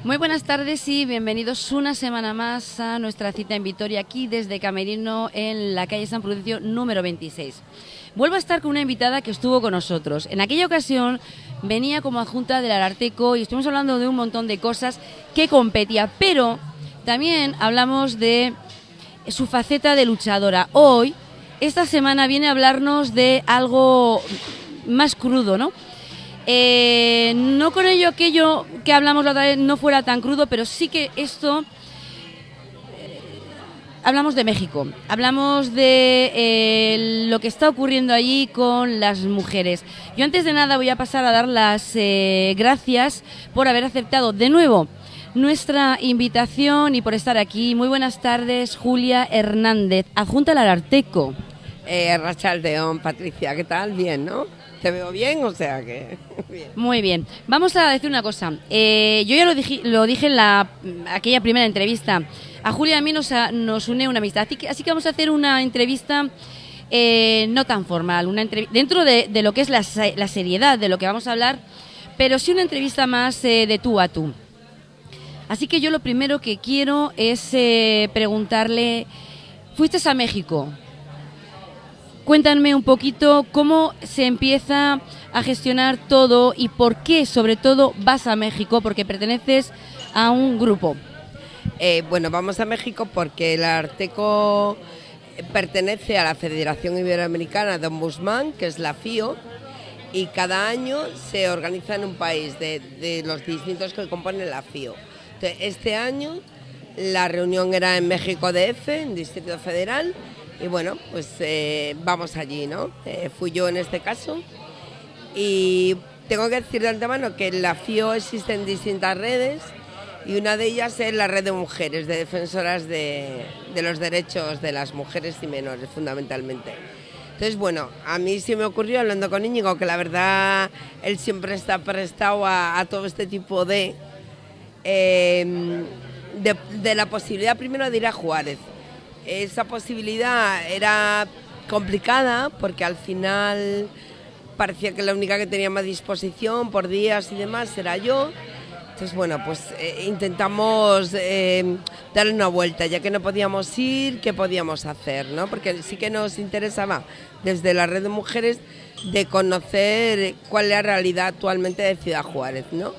Muy buenas tardes y bienvenidos una semana más a nuestra cita en Vitoria, aquí desde Camerino, en la calle San Prudencio número 26. Vuelvo a estar con una invitada que estuvo con nosotros. En aquella ocasión venía como adjunta del Ararteko y estuvimos hablando de un montón de cosas que competía, pero también hablamos de su faceta de luchadora. Hoy, esta semana, viene a hablarnos de algo más crudo, ¿no? No con ello aquello que hablamos la otra vez no fuera tan crudo, pero sí que esto... hablamos de México, hablamos de lo que está ocurriendo allí con las mujeres. Yo antes de nada voy a pasar a dar las gracias por haber aceptado de nuevo nuestra invitación y por estar aquí. Muy buenas tardes, Julia Hernández, adjunta al Ararteko. Rachaldeón, Patricia, ¿qué tal? Bien, ¿no? ¿Te veo bien? O sea que... bien. Muy bien. Vamos a decir una cosa. Yo ya lo dije en aquella primera entrevista. A Julia y a mí nos une una amistad. Así que vamos a hacer una entrevista no tan formal. Dentro de lo que es la seriedad de lo que vamos a hablar, pero sí una entrevista más de tú a tú. Así que yo lo primero que quiero es preguntarle... ¿Fuiste a México? Cuéntame un poquito cómo se empieza a gestionar todo y por qué, sobre todo, vas a México, porque perteneces a un grupo. Bueno, vamos a México porque el Ararteko pertenece a la Federación Iberoamericana de Ombudsman, que es la FIO, y cada año se organiza en un país de los distintos que componen la FIO. Entonces, este año la reunión era en México DF, en Distrito Federal, y bueno, pues vamos allí, ¿no? Fui yo en este caso y tengo que decir de antemano que en la FIO existen distintas redes y una de ellas es la red de mujeres, de defensoras de los derechos de las mujeres y menores, fundamentalmente. Entonces, bueno, a mí sí me ocurrió, hablando con Íñigo, que la verdad él siempre está prestado a todo este tipo de la posibilidad primero de ir a Juárez. Esa posibilidad era complicada porque al final parecía que la única que tenía más disposición por días y demás era yo. Entonces, bueno, pues intentamos darle una vuelta, ya que no podíamos ir, ¿qué podíamos hacer, no? Porque sí que nos interesaba desde la red de mujeres de conocer cuál es la realidad actualmente de Ciudad Juárez, ¿no?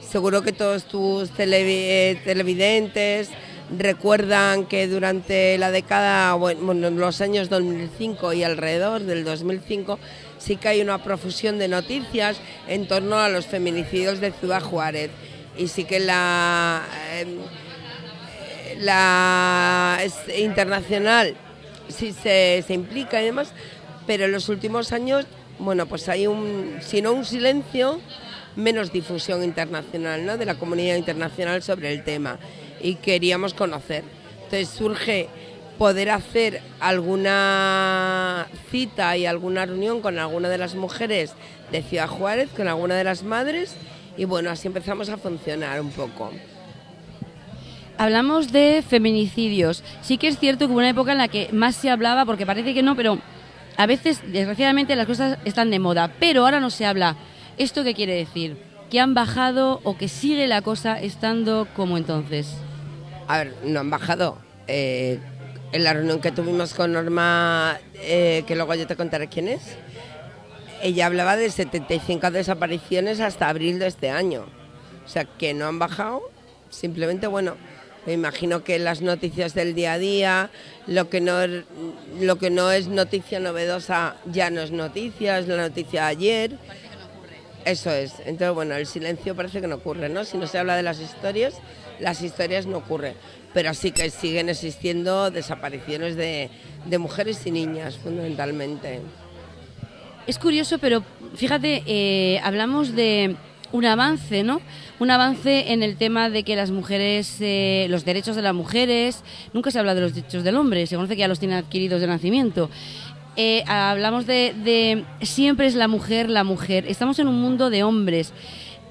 Seguro que todos tus televidentes recuerdan que durante la década, bueno, los años 2005 y alrededor del 2005, sí que hay una profusión de noticias en torno a los feminicidios de Ciudad Juárez. Y sí que la internacional sí se implica y demás, pero en los últimos años, bueno, pues hay si no un silencio, menos difusión internacional, ¿no? De la comunidad internacional sobre el tema. Y queríamos conocer. Entonces surge poder hacer alguna cita y alguna reunión con alguna de las mujeres de Ciudad Juárez, con alguna de las madres, y bueno, así empezamos a funcionar un poco. Hablamos de feminicidios. Sí que es cierto que hubo una época en la que más se hablaba, porque parece que no, pero a veces, desgraciadamente, las cosas están de moda, pero ahora no se habla. ¿Esto qué quiere decir? ¿Que han bajado o que sigue la cosa estando como entonces? A ver, no han bajado. En la reunión que tuvimos con Norma, que luego yo te contaré quién es, ella hablaba de 75 desapariciones hasta abril de este año. O sea, que no han bajado. Simplemente, bueno, me imagino que las noticias del día a día, lo que no es noticia novedosa ya no es noticia, es la noticia de ayer. Eso es. Entonces, bueno, el silencio parece que no ocurre, ¿no? Si no se habla de las historias no ocurren. Pero sí que siguen existiendo desapariciones de mujeres y niñas, fundamentalmente. Es curioso, pero fíjate, hablamos de un avance, ¿no? Un avance en el tema de que las mujeres, los derechos de las mujeres, nunca se habla de los derechos del hombre, se conoce que ya los tienen adquiridos de nacimiento. Hablamos de siempre es la mujer, estamos en un mundo de hombres.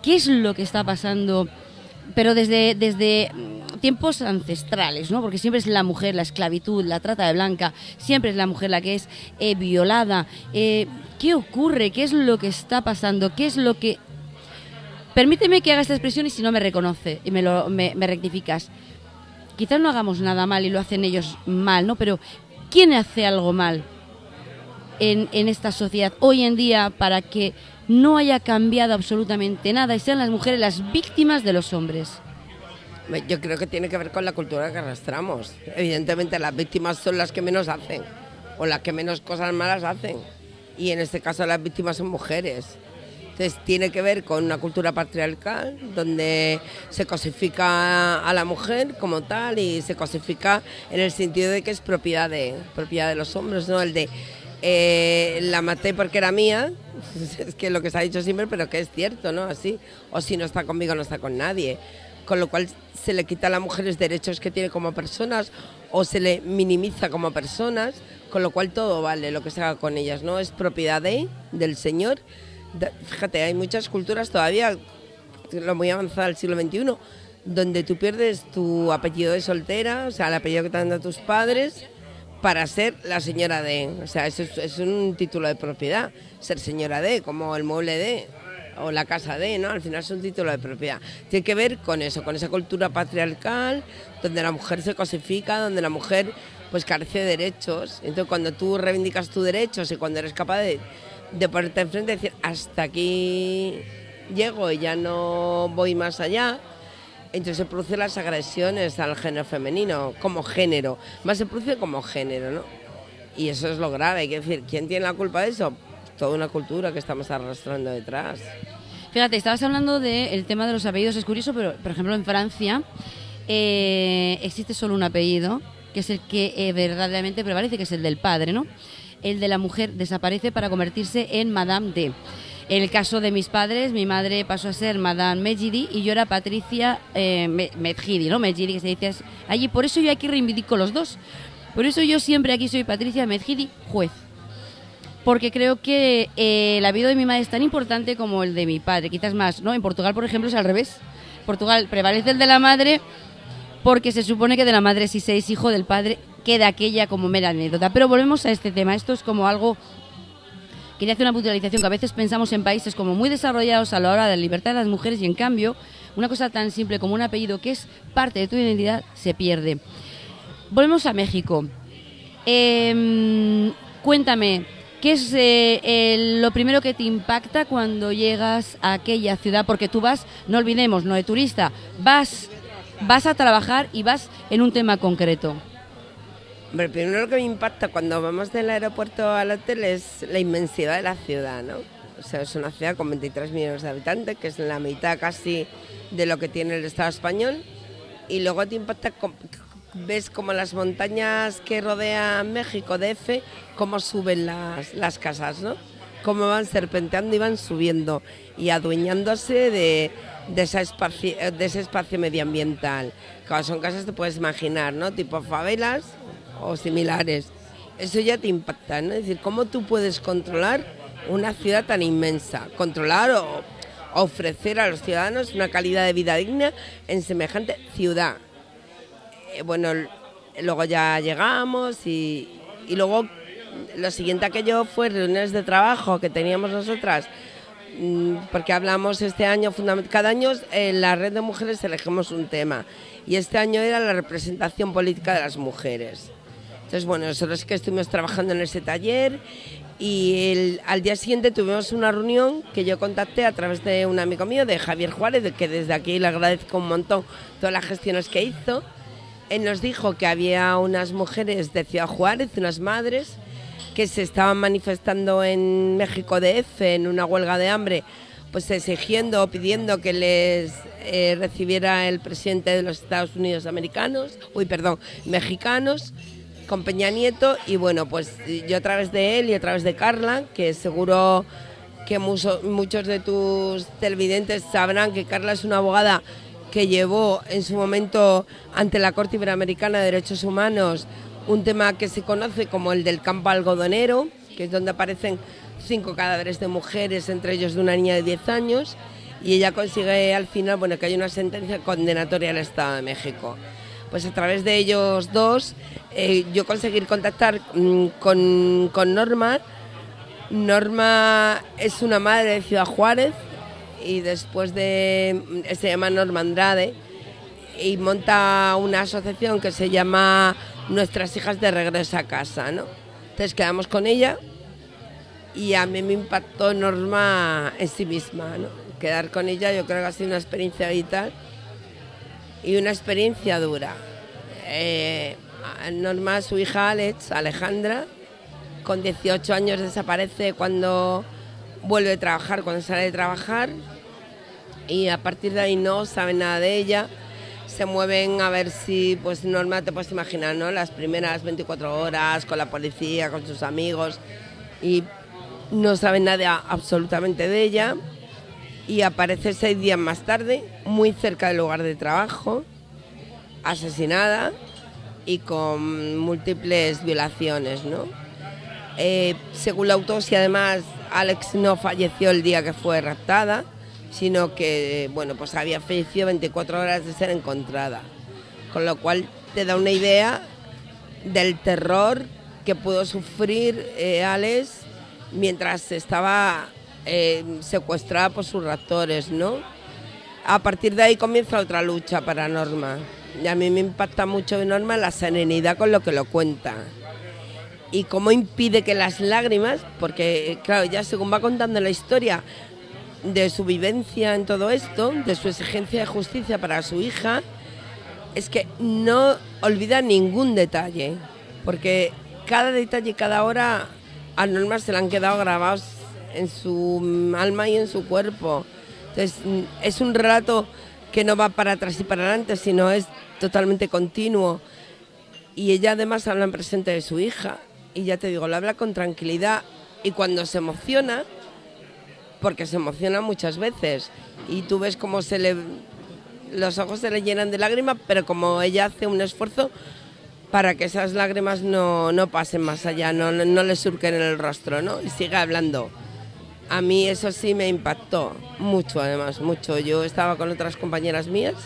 ¿Qué es lo que está pasando? Pero desde tiempos ancestrales, ¿no? Porque siempre es la mujer, la esclavitud, la trata de blanca, siempre es la mujer la que es violada. ¿Qué ocurre? ¿Qué es lo que está pasando? ¿Qué es lo que Permíteme que haga esta expresión y si no me reconoce y me rectificas. Quizás no hagamos nada mal y lo hacen ellos mal, ¿no? Pero ¿quién hace algo mal en esta sociedad hoy en día para que no haya cambiado absolutamente nada y sean las mujeres las víctimas de los hombres? Yo creo que tiene que ver con la cultura que arrastramos. Evidentemente las víctimas son las que menos hacen o las que menos cosas malas hacen. Y en este caso las víctimas son mujeres. Entonces tiene que ver con una cultura patriarcal donde se cosifica a la mujer como tal y se cosifica en el sentido de que es propiedad de los hombres, ¿no? El de la maté porque era mía, es que lo que se ha dicho siempre, pero que es cierto, ¿no? Así, o si no está conmigo no está con nadie. Con lo cual se le quita a las mujeres derechos que tiene como personas o se le minimiza como personas, con lo cual todo vale, lo que se haga con ellas, ¿no? Es propiedad del Señor. Fíjate, hay muchas culturas todavía, lo muy avanzada del siglo XXI, donde tú pierdes tu apellido de soltera, o sea, el apellido que te han dado tus padres, para ser la señora de. O sea, eso es un título de propiedad, ser señora de, como el mueble de, o la casa de, ¿no? Al final es un título de propiedad. Tiene que ver con eso, con esa cultura patriarcal, donde la mujer se cosifica, donde la mujer pues carece de derechos. Entonces, cuando tú reivindicas tus derechos y cuando eres capaz de ponerte enfrente y decir hasta aquí llego y ya no voy más allá, entonces se producen las agresiones al género femenino como género, más se produce como género, ¿no? Y eso es lo grave, hay que decir, ¿quién tiene la culpa de eso? Toda una cultura que estamos arrastrando detrás. Fíjate, estabas hablando del tema de los apellidos, es curioso, pero por ejemplo en Francia existe solo un apellido, que es el que verdaderamente prevalece, que es el del padre, ¿no? El de la mujer desaparece para convertirse en Madame D. En el caso de mis padres, mi madre pasó a ser Madame Medjidi y yo era Patricia Medjidi, ¿no? Medjidi, que se dice allí. Por eso yo aquí reivindico los dos. Por eso yo siempre aquí soy Patricia Medjidi, juez. Porque creo que el apellido de mi madre es tan importante como el de mi padre, quizás más, ¿no? En Portugal, por ejemplo, es al revés. En Portugal prevalece el de la madre porque se supone que de la madre, si se es hijo del padre, queda aquella como mera anécdota. Pero volvemos a este tema. Esto es como algo... Quería hacer una puntualización que a veces pensamos en países como muy desarrollados a la hora de la libertad de las mujeres y en cambio una cosa tan simple como un apellido que es parte de tu identidad se pierde. Volvemos a México. Cuéntame, ¿qué es lo primero que te impacta cuando llegas a aquella ciudad? Porque tú vas, no olvidemos, no de turista, vas a trabajar y vas en un tema concreto. Hombre, primero lo que me impacta cuando vamos del aeropuerto al hotel es la inmensidad de la ciudad, ¿no? O sea, es una ciudad con 23 millones de habitantes, que es la mitad casi de lo que tiene el Estado español. Y luego te impacta, ves como las montañas que rodean México, DF, cómo suben las casas, ¿no? Cómo van serpenteando y van subiendo y adueñándose de ese espacio medioambiental. Claro, son casas, te puedes imaginar, ¿no? Tipo favelas o similares. Eso ya te impacta, ¿no? Es decir, ¿cómo tú puedes controlar una ciudad tan inmensa? Controlar o ofrecer a los ciudadanos una calidad de vida digna en semejante ciudad. Bueno, luego ya llegamos y luego lo siguiente aquello fue reuniones de trabajo que teníamos nosotras, porque hablamos este año, cada año en la red de mujeres elegimos un tema y este año era la representación política de las mujeres. Entonces, bueno, nosotros que estuvimos trabajando en ese taller y al día siguiente tuvimos una reunión que yo contacté a través de un amigo mío, de Javier Juárez, de que desde aquí le agradezco un montón todas las gestiones que hizo. Él nos dijo que había unas mujeres de Ciudad Juárez, unas madres, que se estaban manifestando en México DF en una huelga de hambre, pues exigiendo o pidiendo que les recibiera el presidente de los Estados Unidos mexicanos, con Peña Nieto. Y bueno, pues yo a través de él y a través de Carla, que seguro que muchos de tus televidentes sabrán que Carla es una abogada que llevó en su momento ante la Corte Iberoamericana de Derechos Humanos un tema que se conoce como el del campo algodonero, que es donde aparecen 5 cadáveres de mujeres, entre ellos de una niña de 10 años, y ella consigue al final, bueno, que haya una sentencia condenatoria al Estado de México. Pues a través de ellos dos, yo conseguí contactar con Norma. Norma es una madre de Ciudad Juárez, y después se llama Norma Andrade, y monta una asociación que se llama Nuestras Hijas de Regreso a Casa, ¿no? Entonces quedamos con ella y a mí me impactó Norma en sí misma, ¿no? Quedar con ella yo creo que ha sido una experiencia vital y una experiencia dura. Norma, su hija Alejandra, con 18 años desaparece cuando vuelve a trabajar, cuando sale de trabajar, y a partir de ahí no saben nada de ella. Se mueven a ver si, pues Norma, te puedes imaginar, ¿no? Las primeras 24 horas con la policía, con sus amigos, y no saben nada absolutamente de ella. Y aparece 6 días más tarde, muy cerca del lugar de trabajo, asesinada y con múltiples violaciones, ¿no? Según la autopsia, además, Alex no falleció el día que fue raptada, sino que, bueno, pues había fallecido 24 horas de ser encontrada. Con lo cual te da una idea del terror que pudo sufrir Alex mientras estaba secuestrada por sus raptores, ¿no? A partir de ahí comienza otra lucha para Norma. Y a mí me impacta mucho de Norma la serenidad con lo que lo cuenta. Y cómo impide que las lágrimas, porque claro, ya según va contando la historia de su vivencia en todo esto, de su exigencia de justicia para su hija, es que no olvida ningún detalle, porque cada detalle, cada hora a Norma se le han quedado grabados en su alma y en su cuerpo. Entonces es un relato que no va para atrás y para adelante, sino es totalmente continuo. Y ella además habla en presente de su hija, y ya te digo, lo habla con tranquilidad, y cuando se emociona, porque se emociona muchas veces, y tú ves cómo los ojos se le llenan de lágrimas, pero como ella hace un esfuerzo para que esas lágrimas no pasen más allá, no le surquen en el rostro, ¿no? Y sigue hablando. A mí eso sí me impactó mucho, además, mucho. Yo estaba con otras compañeras mías,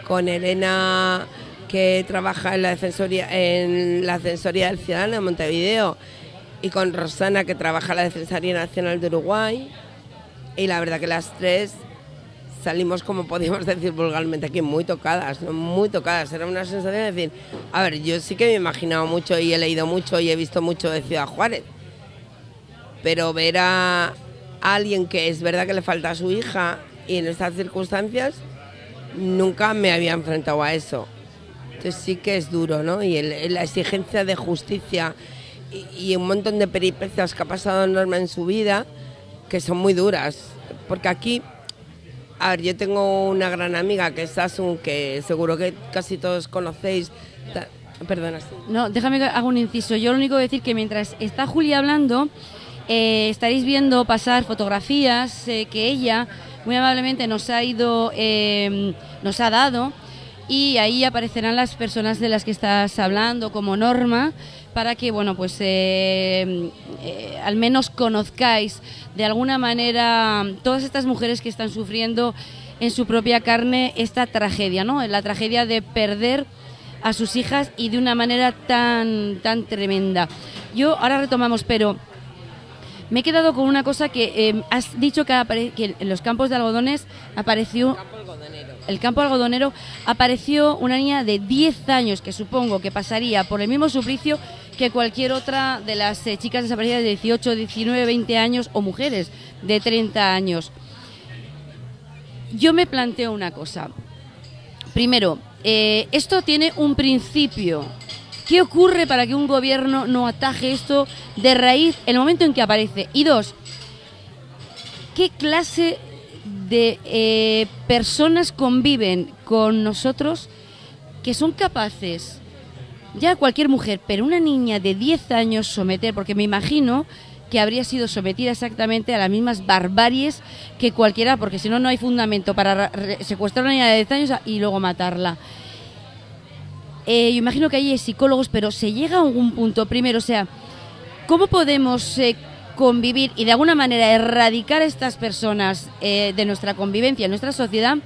con Elena, que trabaja en la Defensoría del Ciudadano de Montevideo, y con Rosana, que trabaja en la Defensoría Nacional de Uruguay, y la verdad que las tres salimos, como podríamos decir vulgarmente aquí, muy tocadas, ¿no? Muy tocadas. Era una sensación de decir, a ver, yo sí que me he imaginado mucho y he leído mucho y he visto mucho de Ciudad Juárez, pero ver a alguien que es verdad que le falta a su hija y en estas circunstancias, nunca me había enfrentado a eso. Entonces sí que es duro, ¿no? Y la exigencia de justicia y un montón de peripecias que ha pasado Norma en su vida, que son muy duras. Porque aquí, a ver, yo tengo una gran amiga que es Asun, que seguro que casi todos conocéis. Perdona. Sí. No, déjame que haga un inciso. Yo lo único que decir que mientras está Julia hablando, estaréis viendo pasar fotografías que ella muy amablemente nos ha dado, y ahí aparecerán las personas de las que estás hablando, como Norma, para que, bueno, pues al menos conozcáis de alguna manera todas estas mujeres que están sufriendo en su propia carne esta tragedia, ¿no? La tragedia de perder a sus hijas y de una manera tan tremenda. Yo, ahora retomamos, pero me he quedado con una cosa que has dicho que en los campos de algodones apareció... El campo algodonero apareció una niña de 10 años que supongo que pasaría por el mismo suplicio que cualquier otra de las chicas desaparecidas de 18, 19, 20 años o mujeres de 30 años. Yo me planteo una cosa. Primero, esto tiene un principio. ¿Qué ocurre para que un gobierno no ataje esto de raíz el momento en que aparece? Y dos, ¿qué clase de personas conviven con nosotros que son capaces, ya cualquier mujer, pero una niña de 10 años someter, porque me imagino que habría sido sometida exactamente a las mismas barbaries que cualquiera, porque si no, no hay fundamento para secuestrar a una niña de 10 años y luego matarla. Yo imagino que hay psicólogos, pero se llega a algún punto, primero, o sea, ¿cómo podemos convivir y de alguna manera erradicar a estas personas de nuestra convivencia, en nuestra sociedad?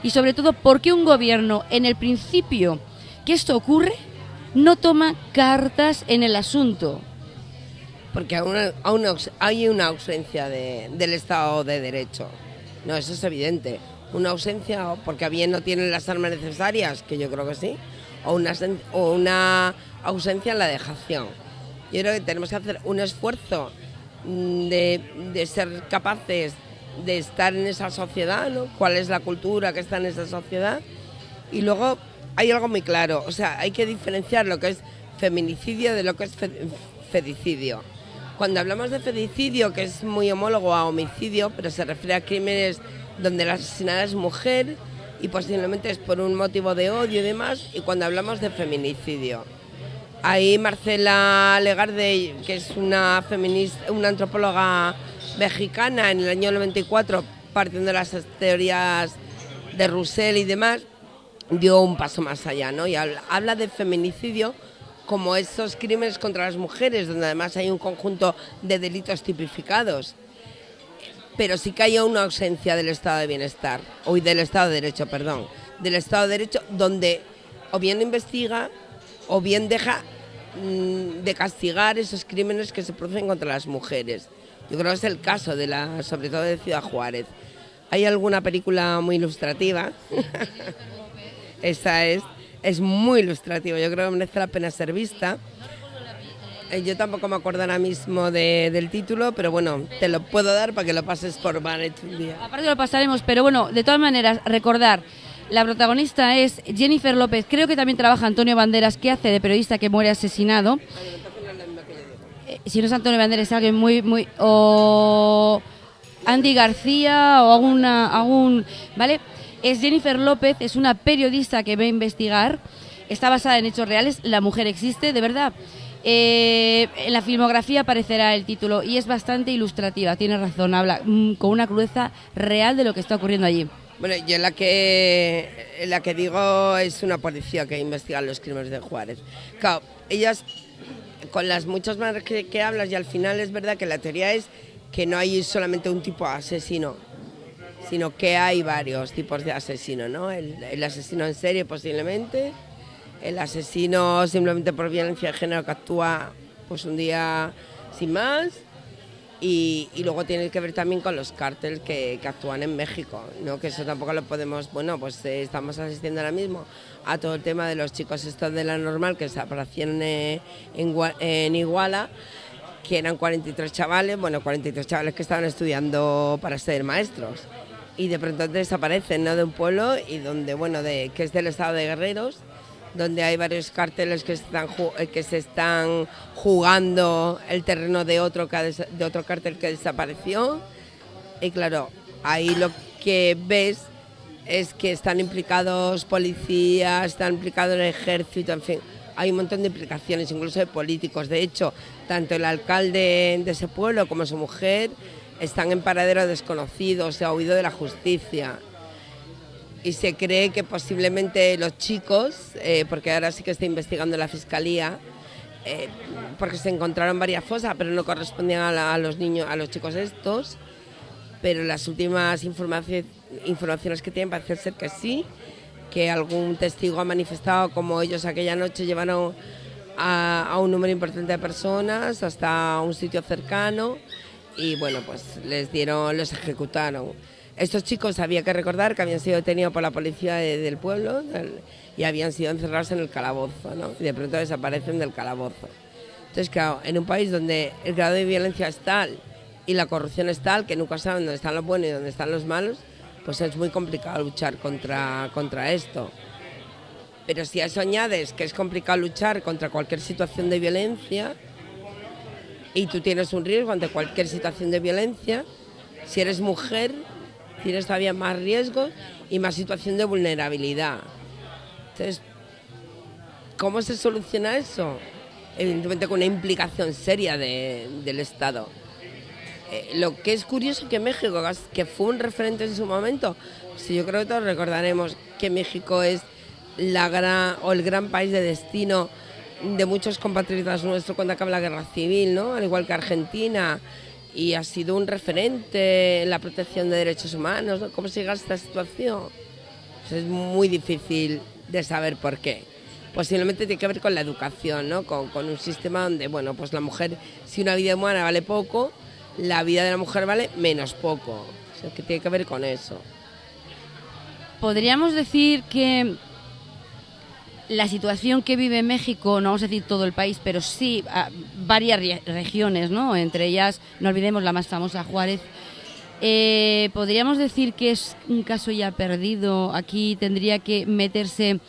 Y sobre todo, ¿por qué un gobierno, en el principio que esto ocurre, no toma cartas en el asunto? Porque aún hay una ausencia del Estado de Derecho. No, eso es evidente. Una ausencia, porque bien no tienen las armas necesarias, que yo creo que sí, o una ausencia en la dejación. Yo creo que tenemos que hacer un esfuerzo de ser capaces de estar en esa sociedad, ¿no? Cuál es la cultura que está en esa sociedad. Y luego hay algo muy claro, o sea, hay que diferenciar lo que es feminicidio de lo que es feticidio. Cuando hablamos de feticidio, que es muy homólogo a homicidio, pero se refiere a crímenes donde la asesinada es mujer y posiblemente es por un motivo de odio y demás, y cuando hablamos de feminicidio, ahí Marcela Legarde, que es una feminista, una antropóloga mexicana, en el año 94, partiendo de las teorías de Roussel y demás, dio un paso más allá, ¿no? Y habla de feminicidio como esos crímenes contra las mujeres, donde además hay un conjunto de delitos tipificados, pero sí que hay una ausencia del estado de bienestar, o del estado de derecho, perdón, del estado de derecho, donde o bien investiga o bien deja de castigar esos crímenes que se producen contra las mujeres. Yo creo que es el caso sobre todo de Ciudad Juárez. Hay alguna película muy ilustrativa. Esa es muy ilustrativa, yo creo que merece la pena ser vista. Yo tampoco me acuerdo ahora mismo del título, pero bueno, te lo puedo dar para que lo pases por Manet un día. Aparte lo pasaremos, pero bueno, de todas maneras, recordar, la protagonista es Jennifer López, creo que también trabaja Antonio Banderas, que hace de periodista que muere asesinado. Si no es Antonio Banderas, es alguien muy... o Andy García o algún ¿vale? Es Jennifer López, es una periodista que va a investigar, está basada en hechos reales, la mujer existe, de verdad. En la filmografía aparecerá el título y es bastante ilustrativa, tiene razón, habla con una crudeza real de lo que está ocurriendo allí. Bueno, yo la que digo es una policía que investiga los crímenes de Juárez. Claro, ellas, con las muchas maneras que hablas, y al final es verdad que la teoría es que no hay solamente un tipo de asesino, sino que hay varios tipos de asesino, ¿no? El asesino en serie posiblemente, el asesino simplemente por violencia de género que actúa pues un día sin más, y luego tiene que ver también con los cárteles que actúan en México, ¿no? Que eso tampoco lo podemos, bueno, pues estamos asistiendo ahora mismo a todo el tema de los chicos estos de la normal que desaparecieron en Iguala, que eran 43 chavales que estaban estudiando para ser maestros, y de pronto desaparecen, ¿no? De un pueblo y donde, bueno, que es del estado de Guerreros, donde hay varios cárteles que se están jugando el terreno de otro cártel que desapareció. Y claro, ahí lo que ves es que están implicados policías, están implicados el ejército, en fin, hay un montón de implicaciones, incluso de políticos. De hecho, tanto el alcalde de ese pueblo como su mujer están en paradero desconocido, se ha huido de la justicia. Y se cree que posiblemente los chicos, porque ahora sí que está investigando la fiscalía, porque se encontraron varias fosas, pero no correspondían a los niños, a los chicos estos, pero las últimas informaciones que tienen parece ser que sí, que algún testigo ha manifestado como ellos aquella noche llevaron a un número importante de personas hasta un sitio cercano y bueno, pues los ejecutaron. Estos chicos había que recordar que habían sido detenidos por la policía del pueblo y habían sido encerrados en el calabozo, ¿no? Y de pronto desaparecen del calabozo. Entonces, claro, en un país donde el grado de violencia es tal y la corrupción es tal que nunca saben dónde están los buenos y dónde están los malos, pues es muy complicado luchar contra esto. Pero si a eso añades que es complicado luchar contra cualquier situación de violencia y tú tienes un riesgo ante cualquier situación de violencia, si eres mujer tienes todavía más riesgos y más situación de vulnerabilidad. Entonces, ¿cómo se soluciona eso? Evidentemente con una implicación seria del Estado. Lo que es curioso que México, que fue un referente en su momento, sí, yo creo que todos recordaremos que México es el gran país de destino de muchos compatriotas nuestros cuando acaba la guerra civil, ¿no? Al igual que Argentina, y ha sido un referente en la protección de derechos humanos, ¿no? ¿Cómo se llega a esta situación? Pues es muy difícil de saber por qué. Posiblemente tiene que ver con la educación, ¿no? Con un sistema donde, bueno, pues la mujer, si una vida humana vale poco, la vida de la mujer vale menos poco. O sea, que tiene que ver con eso. Podríamos decir que la situación que vive México, no vamos a decir todo el país, pero sí varias regiones, ¿no? Entre ellas, no olvidemos la más famosa, Juárez. Podríamos decir que es un caso ya perdido. Aquí tendría que meterse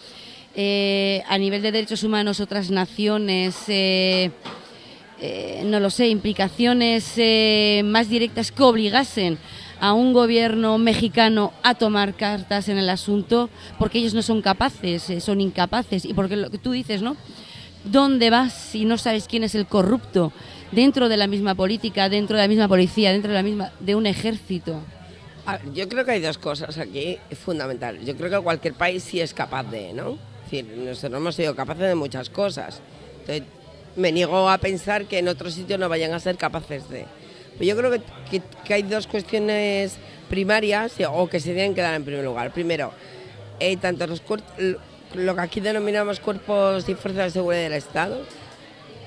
a nivel de derechos humanos otras naciones, no lo sé, implicaciones más directas que obligasen a un gobierno mexicano a tomar cartas en el asunto, porque ellos no son capaces, son incapaces, y porque lo que tú dices, ¿no? ¿Dónde vas si no sabes quién es el corrupto dentro de la misma política, dentro de la misma policía, dentro de un ejército? Yo creo que hay dos cosas aquí fundamentales. Yo creo que cualquier país sí es capaz de, ¿no? Es decir, nosotros hemos sido capaces de muchas cosas. Entonces, me niego a pensar que en otros sitios no vayan a ser capaces de. Pero yo creo que hay dos cuestiones primarias o que se tienen que dar en primer lugar. Primero, tanto lo que aquí denominamos cuerpos y fuerzas de seguridad del Estado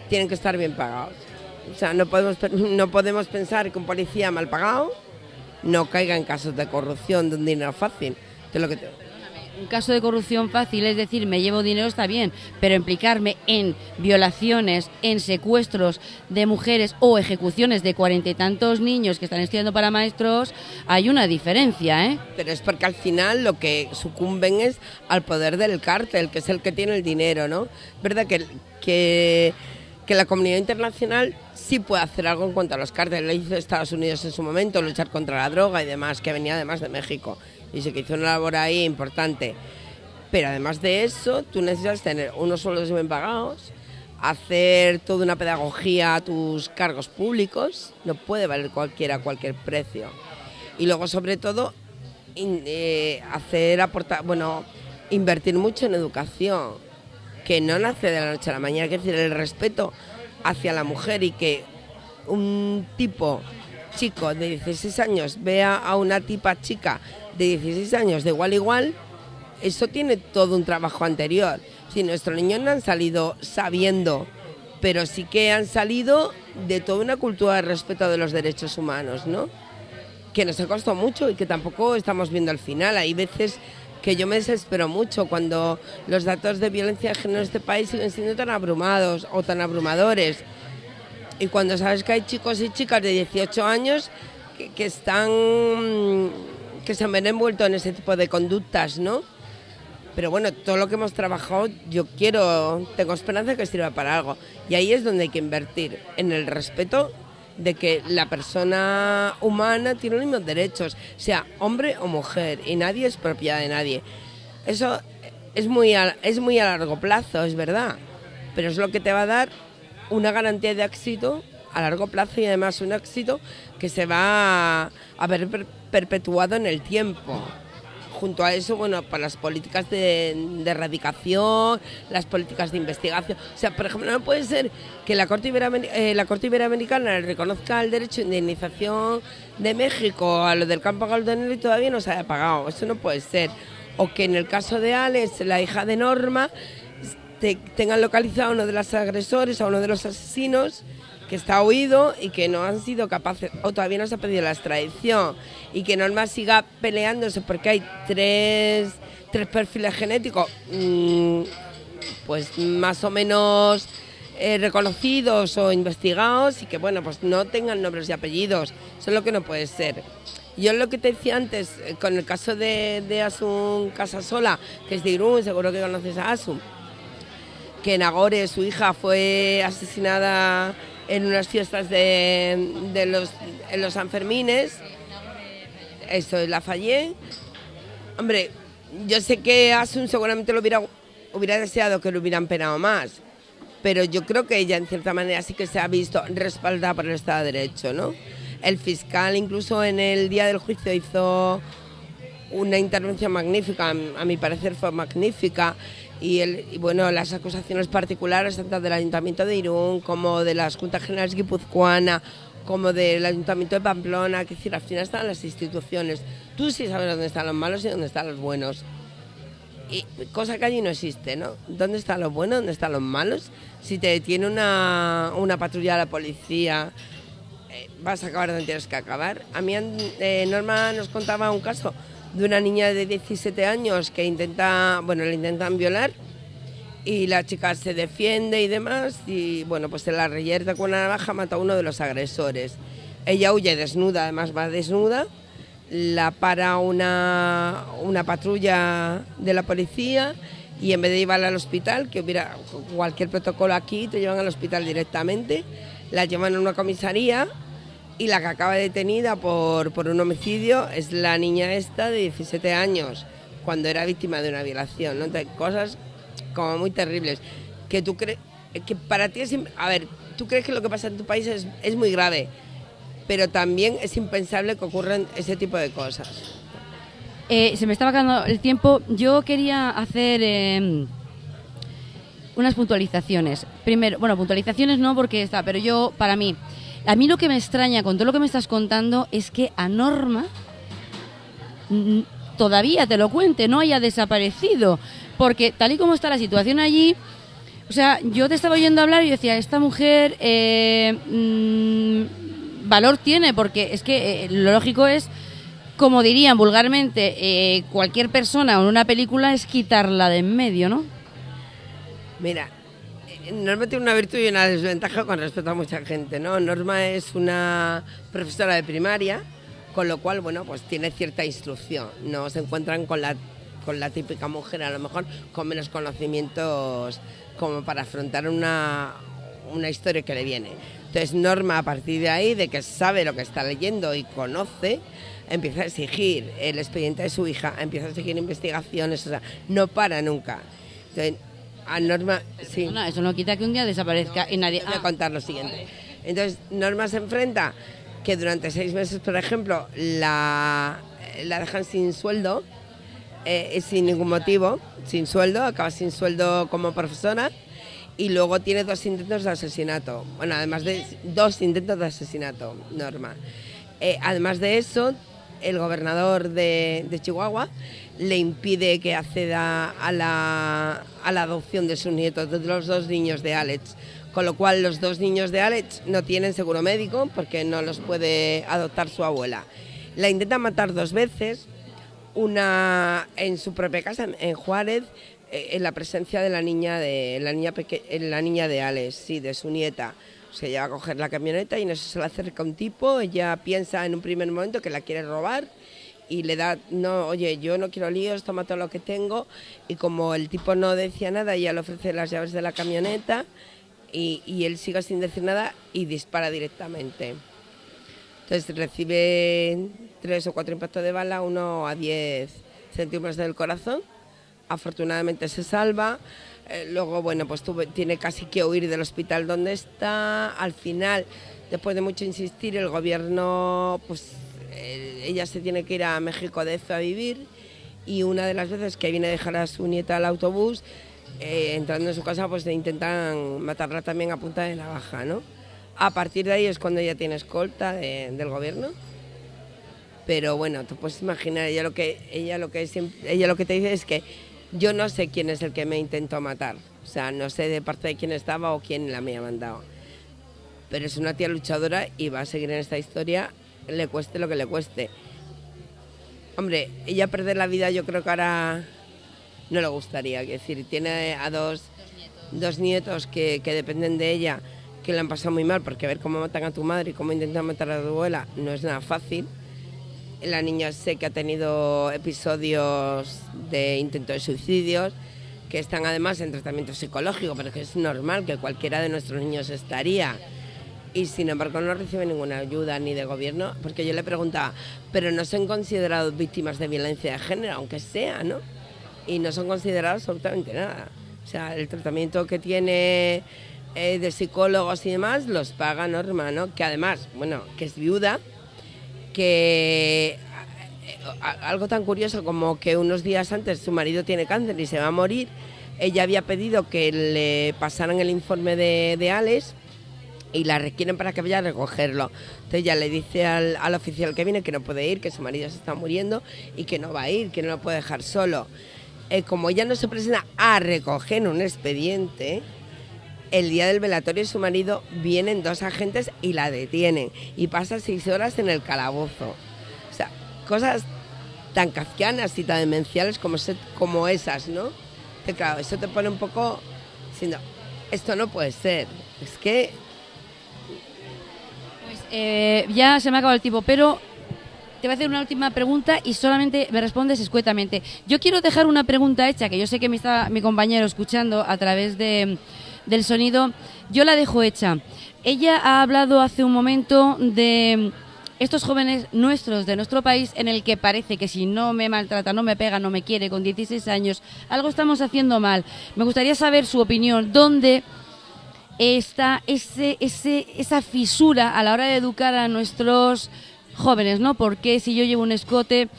tienen que estar bien pagados. O sea, no podemos pensar que un policía mal pagado no caiga en casos de corrupción de un dinero fácil. Un caso de corrupción fácil, es decir, me llevo dinero, está bien, pero implicarme en violaciones, en secuestros de mujeres o ejecuciones de 40 y tantos niños que están estudiando para maestros, hay una diferencia, ¿eh? Pero es porque al final lo que sucumben es al poder del cártel, que es el que tiene el dinero, ¿no? Es verdad que la comunidad internacional sí puede hacer algo en cuanto a los cárteles. Lo hizo Estados Unidos en su momento, luchar contra la droga y demás, que venía además de México. Y sí que hizo una labor ahí importante. Pero además de eso, tú necesitas tener unos sueldos bien pagados, hacer toda una pedagogía a tus cargos públicos, no puede valer cualquiera a cualquier precio. Y luego, sobre todo, invertir mucho en educación, que no nace de la noche a la mañana, es decir, el respeto hacia la mujer, y que un chico de 16 años vea a una chica de 16 años de igual a igual, eso tiene todo un trabajo anterior. Si nuestros niños no han salido sabiendo, pero sí que han salido de toda una cultura de respeto de los derechos humanos, ¿no? Que nos ha costado mucho y que tampoco estamos viendo al final. Hay veces que yo me desespero mucho cuando los datos de violencia de género en este país siguen siendo tan abrumados o tan abrumadores. Y cuando sabes que hay chicos y chicas de 18 años que se ven envueltos en ese tipo de conductas, ¿no? Pero bueno, todo lo que hemos trabajado, tengo esperanza que sirva para algo. Y ahí es donde hay que invertir, en el respeto de que la persona humana tiene los mismos derechos, sea hombre o mujer, y nadie es propiedad de nadie. Eso es muy a largo plazo, es verdad, pero es lo que te va a dar una garantía de éxito a largo plazo, y además un éxito que se va a ver perpetuado en el tiempo. Junto a eso, bueno, para las políticas de erradicación, las políticas de investigación. O sea, por ejemplo, no puede ser que la Corte Iberoamericana le reconozca el derecho de indemnización de México a lo del campo Golden y todavía no se haya pagado. Eso no puede ser. O que en el caso de Alex, la hija de Norma, tengan localizado a uno de los agresores, a uno de los asesinos, que está huido y que no han sido capaces, o todavía no se ha pedido la extradición, y que Norma siga peleándose porque hay tres perfiles genéticos pues más o menos reconocidos o investigados, y que bueno, pues no tengan nombres y apellidos. Eso es lo que no puede ser. Yo lo que te decía antes, con el caso de Asun Casasola, que es de Irún, seguro que conoces a Asun, que Nagore, su hija, fue asesinada en unas fiestas en los Sanfermines. Eso es Lafayette. Hombre, yo sé que Asun seguramente hubiera deseado que lo hubieran penado más, pero yo creo que ella en cierta manera sí que se ha visto respaldada por el Estado de Derecho, ¿no? El fiscal incluso en el día del juicio hizo una intervención magnífica, a mi parecer fue magnífica. Y bueno, las acusaciones particulares tanto del Ayuntamiento de Irún como de las Juntas Generales Guipuzcoana, como del Ayuntamiento de Pamplona, que decir, al final están las instituciones. Tú sí sabes dónde están los malos y dónde están los buenos. Y cosa que allí no existe, ¿no? ¿Dónde están los buenos? ¿Dónde están los malos? Si te detiene una patrulla de la policía, vas a acabar donde tienes que acabar. A mí Norma nos contaba un caso de una niña de 17 años que le intentan violar y la chica se defiende y demás y bueno, pues se la reyerta con una navaja, mata a uno de los agresores. Ella huye desnuda, además va desnuda, la para una patrulla de la policía y en vez de llevarla al hospital, que hubiera cualquier protocolo aquí, te llevan al hospital directamente, la llevan a una comisaría y la que acaba detenida por un homicidio es la niña esta de 17 años, cuando era víctima de una violación, ¿no? Entonces, cosas como muy terribles, que tú crees que para ti es... A ver, tú crees que lo que pasa en tu país es muy grave, pero también es impensable que ocurran ese tipo de cosas. Se me estaba acabando el tiempo. Yo quería hacer unas puntualizaciones. Primero, bueno, puntualizaciones no porque está, pero yo, para mí, a mí lo que me extraña con todo lo que me estás contando es que a Norma todavía, te lo cuente, no haya desaparecido. Porque tal y como está la situación allí, o sea, yo te estaba oyendo hablar y decía, esta mujer valor tiene, porque es que lo lógico es, como dirían vulgarmente, cualquier persona en una película es quitarla de en medio, ¿no? Mira, Norma tiene una virtud y una desventaja con respecto a mucha gente, ¿no? Norma es una profesora de primaria, con lo cual, bueno, pues tiene cierta instrucción. No se encuentran con la típica mujer, a lo mejor con menos conocimientos como para afrontar una historia que le viene. Entonces Norma, a partir de ahí, de que sabe lo que está leyendo y conoce, empieza a exigir el expediente de su hija, empieza a seguir investigaciones, o sea, no para nunca. Entonces, a Norma, sí. No, eso no quita que un día desaparezca y nadie... Voy a contar lo siguiente. Entonces, Norma se enfrenta que durante 6 meses, por ejemplo, la dejan sin sueldo, sin ningún motivo, sin sueldo, acaba sin sueldo como profesora y luego tiene 2 intentos de asesinato. Bueno, además de 2 intentos de asesinato, Norma. Además de eso, el gobernador de Chihuahua le impide que acceda a la adopción de sus nietos, de los 2 niños de Alex, con lo cual los 2 niños de Alex no tienen seguro médico porque no los puede adoptar su abuela. La intenta matar 2 veces, una en su propia casa, en Juárez, en la presencia de la niña de Alex, sí, de su nieta. Se lleva a coger la camioneta y no se le acerca un tipo, ella piensa en un primer momento que la quiere robar y le da, no, oye, yo no quiero líos, toma todo lo que tengo, y como el tipo no decía nada, ella le ofrece las llaves de la camioneta y él sigue sin decir nada y dispara directamente. Entonces recibe 3 o 4 impactos de bala, uno a 10 centímetros del corazón, afortunadamente se salva. Luego, bueno, pues tiene casi que huir del hospital donde está. Al final, después de mucho insistir, el gobierno, pues ella se tiene que ir a México DF a vivir, y una de las veces que viene a dejar a su nieta al autobús, entrando en su casa, pues le intentan matarla también a punta de navaja, ¿no? A partir de ahí es cuando ella tiene escolta del gobierno. Pero bueno, tú puedes imaginar, ella lo que te dice es que yo no sé quién es el que me intentó matar. O sea, no sé de parte de quién estaba o quién la me ha mandado. Pero es una tía luchadora y va a seguir en esta historia, le cueste lo que le cueste. Hombre, ella perder la vida yo creo que ahora no le gustaría. Es decir, tiene a dos nietos que dependen de ella, que le han pasado muy mal, porque ver cómo matan a tu madre y cómo intentan matar a tu abuela no es nada fácil. La niña sé que ha tenido episodios de intento de suicidios, que están además en tratamiento psicológico, pero que es normal, que cualquiera de nuestros niños estaría. Y sin embargo no recibe ninguna ayuda ni de gobierno, porque yo le preguntaba, pero no son considerados víctimas de violencia de género, aunque sea, ¿no? Y no son considerados absolutamente nada. O sea, el tratamiento que tiene de psicólogos y demás los paga Norma, ¿no? Que además, bueno, que es viuda, que algo tan curioso como que unos días antes su marido tiene cáncer y se va a morir. Ella había pedido que le pasaran el informe de Alex y la requieren para que vaya a recogerlo. Entonces ella le dice al oficial que viene que no puede ir, que su marido se está muriendo y que no va a ir, que no lo puede dejar solo. Como ella no se presenta a recoger un expediente, el día del velatorio de su marido vienen 2 agentes y la detienen y pasa 6 horas en el calabozo. O sea, cosas tan kafkianas y tan demenciales como esas, ¿no? Que claro, eso te pone un poco diciendo, esto no puede ser, es que... Pues ya se me ha acabado el tiempo, pero te voy a hacer una última pregunta y solamente me respondes escuetamente. Yo quiero dejar una pregunta hecha, que yo sé que me está mi compañero escuchando a través del sonido, yo la dejo hecha. Ella ha hablado hace un momento de estos jóvenes nuestros, de nuestro país, en el que parece que si no me maltrata, no me pega, no me quiere, con 16 años, algo estamos haciendo mal. Me gustaría saber su opinión, ¿dónde está esa fisura a la hora de educar a nuestros jóvenes, ¿no? Porque si yo llevo un escote,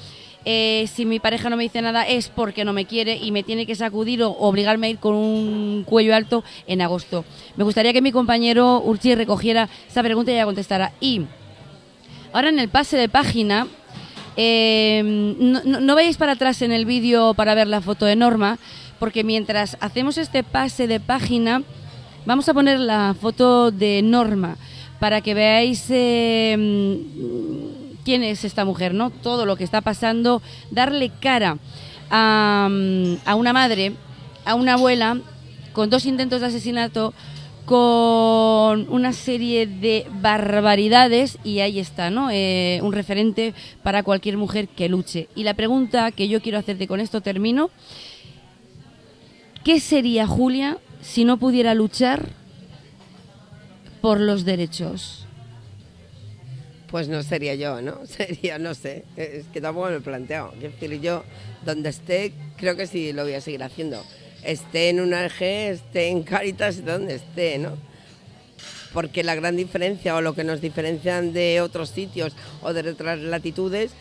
si mi pareja no me dice nada es porque no me quiere y me tiene que sacudir o obligarme a ir con un cuello alto en agosto. Me gustaría que mi compañero Urchi recogiera esa pregunta y ella contestara. Y ahora en el pase de página, no vayáis para atrás en el vídeo para ver la foto de Norma, porque mientras hacemos este pase de página, vamos a poner la foto de Norma para que veáis quién es esta mujer, ¿no? Todo lo que está pasando, darle cara a una madre, a una abuela, con 2 intentos de asesinato, con una serie de barbaridades, y ahí está, ¿no? Un referente para cualquier mujer que luche. Y la pregunta que yo quiero hacerte, con esto termino, ¿qué sería Julia si no pudiera luchar por los derechos? Pues no sería yo, ¿no? Sería, no sé, es que tampoco me lo he planteado. Es decir, yo, donde esté, creo que sí lo voy a seguir haciendo. Esté en una ONG, esté en Cáritas, donde esté, ¿no? Porque la gran diferencia, o lo que nos diferencian de otros sitios o de otras latitudes,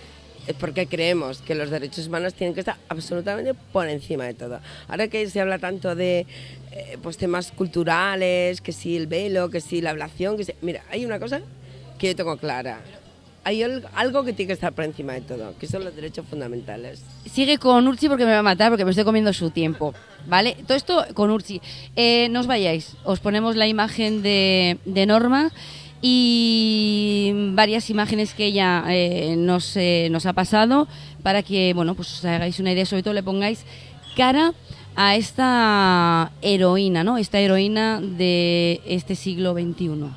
es porque creemos que los derechos humanos tienen que estar absolutamente por encima de todo. Ahora que se habla tanto de pues temas culturales, que si el velo, que si la ablación, que si... Mira, hay una cosa que yo tengo clara. Hay algo que tiene que estar por encima de todo, que son los derechos fundamentales. Sigue con Urchi porque me va a matar, porque me estoy comiendo su tiempo, ¿vale? Todo esto con Urchi. No os vayáis, os ponemos la imagen de Norma y varias imágenes que ella nos ha pasado para que, bueno, pues os hagáis una idea, sobre todo le pongáis cara a esta heroína, ¿no? Esta heroína de este siglo XXI.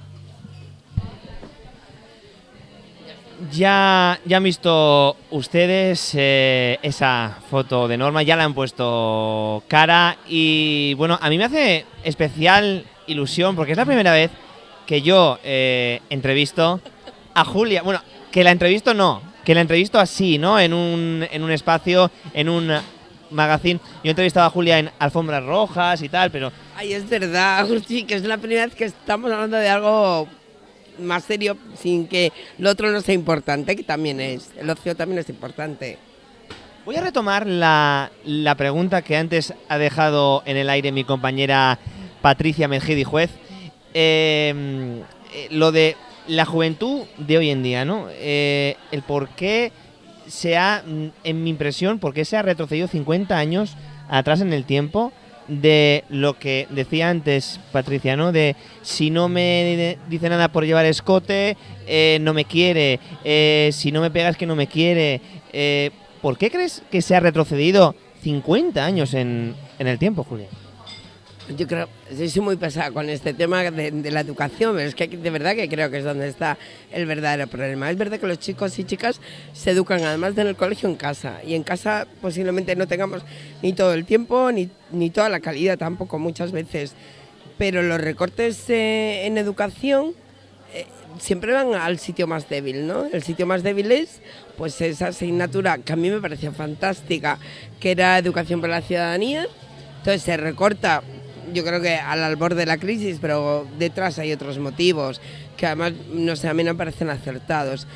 Ya han visto ustedes esa foto de Norma, ya le han puesto cara y bueno, a mí me hace especial ilusión porque es la primera vez que yo entrevisto a Julia. Bueno, que la entrevisto no, que la entrevisto así, ¿no? En un espacio, en un magazine. Yo he entrevistado a Julia en Alfombras Rojas y tal, pero... Ay, es verdad, sí, que es la primera vez que estamos hablando de algo más serio, sin que lo otro no sea importante, que también es. El ocio también es importante. Voy a retomar la pregunta que antes ha dejado en el aire mi compañera Patricia Mejidi Juez. Lo de la juventud de hoy en día, ¿no? El por qué en mi impresión, por qué se ha retrocedido 50 años atrás en el tiempo de lo que decía antes Patricia, ¿no? De si no me dice nada por llevar escote, no me quiere, si no me pegas que no me quiere. ¿Por qué crees que se ha retrocedido 50 años en el tiempo, Julia? Yo creo, soy muy pesada con este tema de la educación, pero es que de verdad que creo que es donde está el verdadero problema. Es verdad que los chicos y chicas se educan, además de en el colegio, en casa. Y en casa posiblemente no tengamos ni todo el tiempo, ni toda la calidad tampoco muchas veces. Pero los recortes en educación siempre van al sitio más débil, ¿no? El sitio más débil es pues esa asignatura que a mí me parecía fantástica, que era educación para la ciudadanía. Entonces se recorta, yo creo que al albor de la crisis, pero detrás hay otros motivos que además, no sé, a mí no me parecen acertados.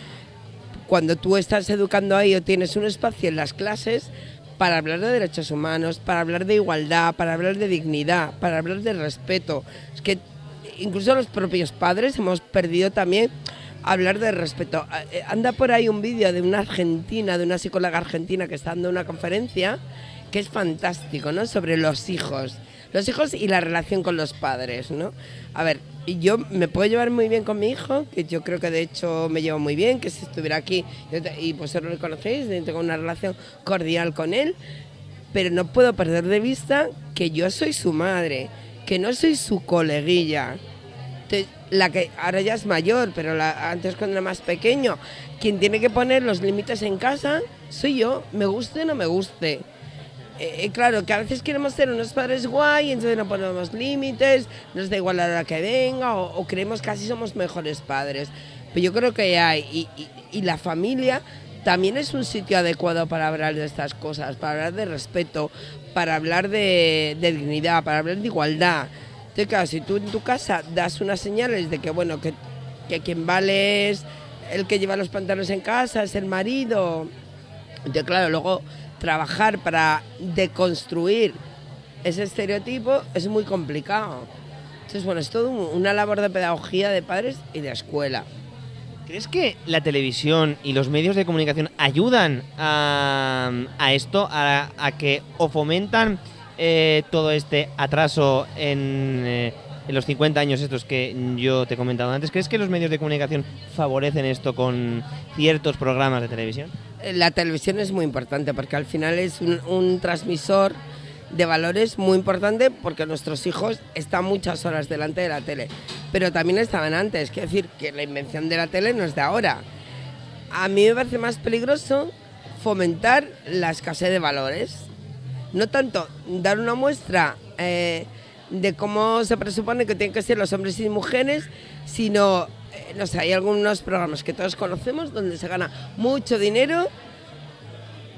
Cuando tú estás educando ahí o tienes un espacio en las clases para hablar de derechos humanos, para hablar de igualdad, para hablar de dignidad, para hablar de respeto, es que incluso los propios padres hemos perdido también hablar de respeto. Anda por ahí un vídeo de una argentina, de una psicóloga argentina que está dando una conferencia que es fantástico, ¿no? Sobre los hijos. Los hijos y la relación con los padres, ¿no? A ver, y yo me puedo llevar muy bien con mi hijo, que yo creo que de hecho me llevo muy bien, que si estuviera aquí, y vosotros lo conocéis, tengo una relación cordial con él, pero no puedo perder de vista que yo soy su madre, que no soy su coleguilla. Entonces, la que ahora ya es mayor, pero antes cuando era más pequeño, quien tiene que poner los límites en casa soy yo, me guste o no me guste. Claro, que a veces queremos ser unos padres guay, entonces no ponemos límites, nos da igual la hora que venga, o creemos que así somos mejores padres. Pero yo creo que hay, y la familia también es un sitio adecuado para hablar de estas cosas, para hablar de respeto, para hablar de dignidad, para hablar de igualdad. Entonces, claro, si tú en tu casa das unas señales de que, bueno, que quien vale es el que lleva los pantalones en casa, es el marido. Entonces, claro, luego trabajar para deconstruir ese estereotipo es muy complicado. Entonces, bueno, es todo una labor de pedagogía de padres y de escuela. ¿Crees que la televisión y los medios de comunicación ayudan a esto, a que o fomentan todo este atraso en los 50 años estos que yo te he comentado antes? ¿Crees que los medios de comunicación favorecen esto con ciertos programas de televisión? La televisión es muy importante porque al final es un transmisor de valores muy importante, porque nuestros hijos están muchas horas delante de la tele, pero también estaban antes. Quiero decir que la invención de la tele no es de ahora. A mí me parece más peligroso fomentar la escasez de valores. No tanto dar una muestra de cómo se presupone que tienen que ser los hombres y mujeres, sino, no sé, hay algunos programas que todos conocemos donde se gana mucho dinero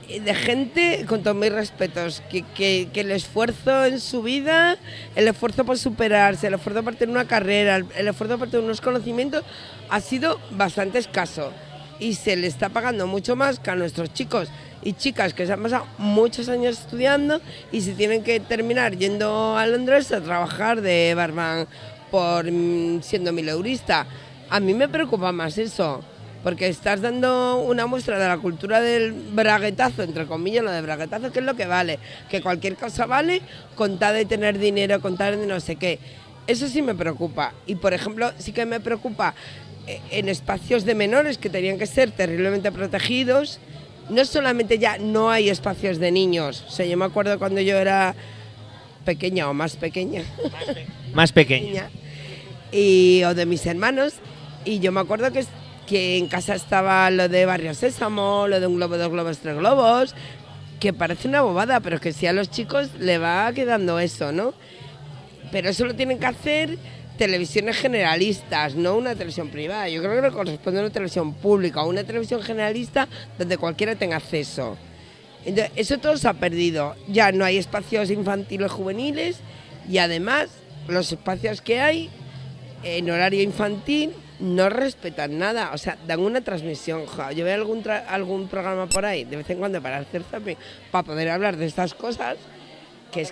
de gente, con todos mis respetos, que el esfuerzo en su vida, el esfuerzo por superarse, el esfuerzo por tener una carrera, el esfuerzo por tener unos conocimientos, ha sido bastante escaso. Y se le está pagando mucho más que a nuestros chicos y chicas que se han pasado muchos años estudiando y se tienen que terminar yendo a Londres a trabajar de barman por siendo mileurista. A mí me preocupa más eso, porque estás dando una muestra de la cultura del braguetazo, entre comillas, lo de braguetazo, que es lo que vale, que cualquier cosa vale, con tal de tener dinero, con tal de no sé qué. Eso sí me preocupa. Y, por ejemplo, sí que me preocupa en espacios de menores que tenían que ser terriblemente protegidos. No solamente ya no hay espacios de niños. O sea, yo me acuerdo cuando yo era pequeña o más pequeña. Más pequeña. O de mis hermanos. Y yo me acuerdo que en casa estaba lo de Barrio Sésamo, lo de un globo, dos globos, tres globos, que parece una bobada, pero que sí a los chicos le va quedando eso, ¿no? Pero eso lo tienen que hacer televisiones generalistas, no una televisión privada. Yo creo que no corresponde a una televisión pública o una televisión generalista donde cualquiera tenga acceso. Entonces, eso todo se ha perdido. Ya no hay espacios infantiles juveniles y además los espacios que hay en horario infantil no respetan nada, o sea, dan una transmisión. Yo veo algún programa por ahí de vez en cuando para hacer zapping, para poder hablar de estas cosas, que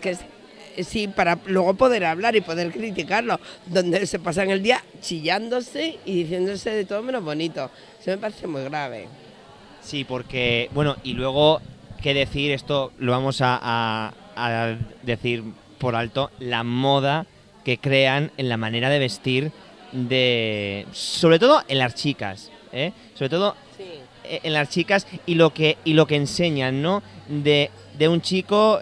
sí, para luego poder hablar y poder criticarlo, donde se pasan el día chillándose y diciéndose de todo menos bonito. Eso me parece muy grave. Sí, porque, bueno, y luego, ¿qué decir? Esto lo vamos a decir por alto, la moda que crean en la manera de vestir sobre todo en las chicas, sobre todo sí, en las chicas y lo que enseñan, ¿no? De un chico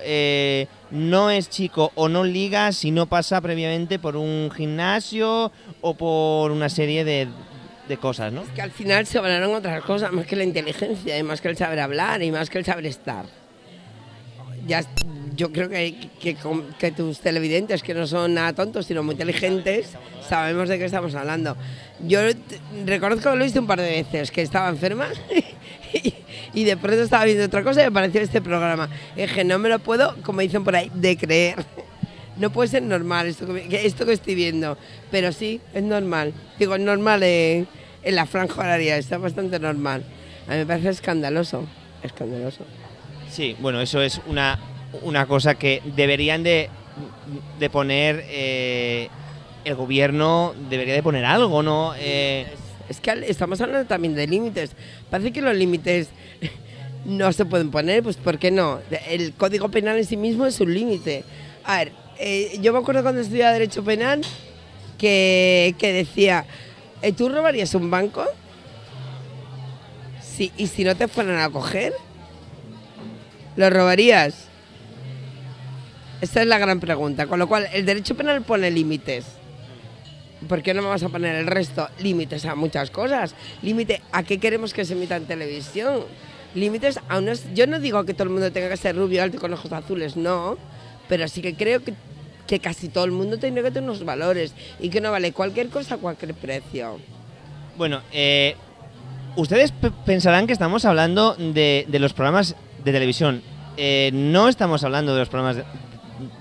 no es chico o no liga si no pasa previamente por un gimnasio o por una serie de cosas, ¿no? Es que al final se valoran otras cosas más que la inteligencia y más que el saber hablar y más que el saber estar. Yo creo que tus televidentes, que no son nada tontos, sino muy inteligentes, sabemos de qué estamos hablando. Yo reconozco que lo he visto un par de veces, que estaba enferma y de pronto estaba viendo otra cosa y me pareció este programa. Es que no me lo puedo, como dicen por ahí, de creer. No puede ser normal esto que estoy viendo, pero sí, es normal. Digo, es normal en la franja horaria, está bastante normal. A mí me parece escandaloso. Sí, bueno, eso es una cosa que deberían de poner, el gobierno debería de poner algo, ¿no? Es que estamos hablando también de límites. Parece que los límites no se pueden poner, pues ¿por qué no? El Código Penal en sí mismo es un límite. A ver, yo me acuerdo cuando estudiaba Derecho Penal que decía, ¿tú robarías un banco? Sí, ¿y si no te fueran a coger? ¿Lo robarías? Esa es la gran pregunta. Con lo cual, el derecho penal pone límites. ¿Por qué no me vas a poner el resto? Límites a muchas cosas. Límite a qué queremos que se emita en televisión. Límites a unos... Yo no digo que todo el mundo tenga que ser rubio, alto y con ojos azules, no. Pero sí que creo que casi todo el mundo tendría que tener unos valores y que no vale cualquier cosa a cualquier precio. Bueno, ustedes pensarán que estamos hablando de los programas de televisión. No estamos hablando de los programas de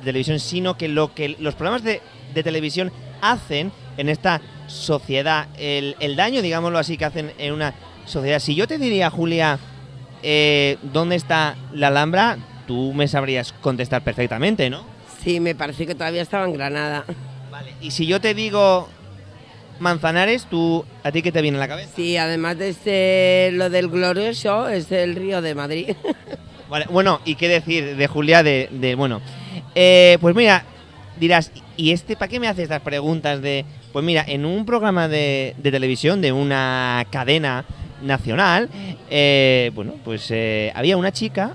televisión, sino que lo que los programas de televisión hacen en esta sociedad, el daño, digámoslo así, que hacen en una sociedad. Si yo te diría, Julia, ¿dónde está la Alhambra? Tú me sabrías contestar perfectamente, ¿no? Sí, me parece que todavía estaba en Granada. Vale. Y si yo te digo Manzanares, ¿a ti qué te viene a la cabeza? Sí, además de lo del glorioso, es el Río de Madrid. Vale, bueno, ¿y qué decir de Julia? Bueno, pues mira, dirás, ¿y para qué me hace estas preguntas de...? Pues mira, en un programa de televisión de una cadena nacional, bueno, pues había una chica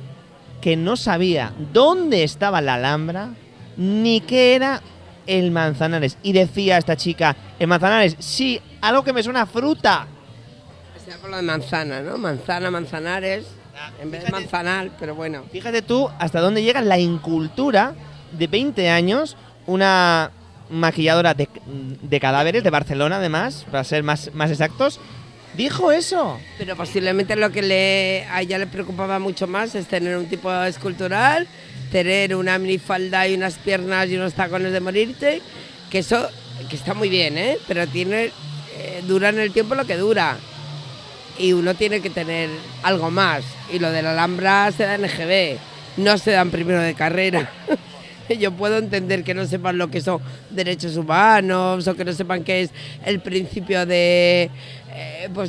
que no sabía dónde estaba la Alhambra ni qué era el Manzanares. Y decía esta chica, el Manzanares, sí, algo que me suena a fruta. O sea, por lo de manzana, ¿no? Manzana, Manzanares, en vez de manzanal, pero bueno. Fíjate tú hasta dónde llega la incultura de 20 años, una maquilladora de cadáveres de Barcelona, además, para ser más exactos, dijo eso. Pero posiblemente lo que a ella le preocupaba mucho más es tener un tipo escultural, tener una minifalda y unas piernas y unos tacones de morirte, que eso que está muy bien, pero dura en el tiempo lo que dura. Y uno tiene que tener algo más. Y lo de la Alhambra se da en EGB, no se da en primero de carrera. Yo puedo entender que no sepan lo que son derechos humanos o que no sepan qué es el principio de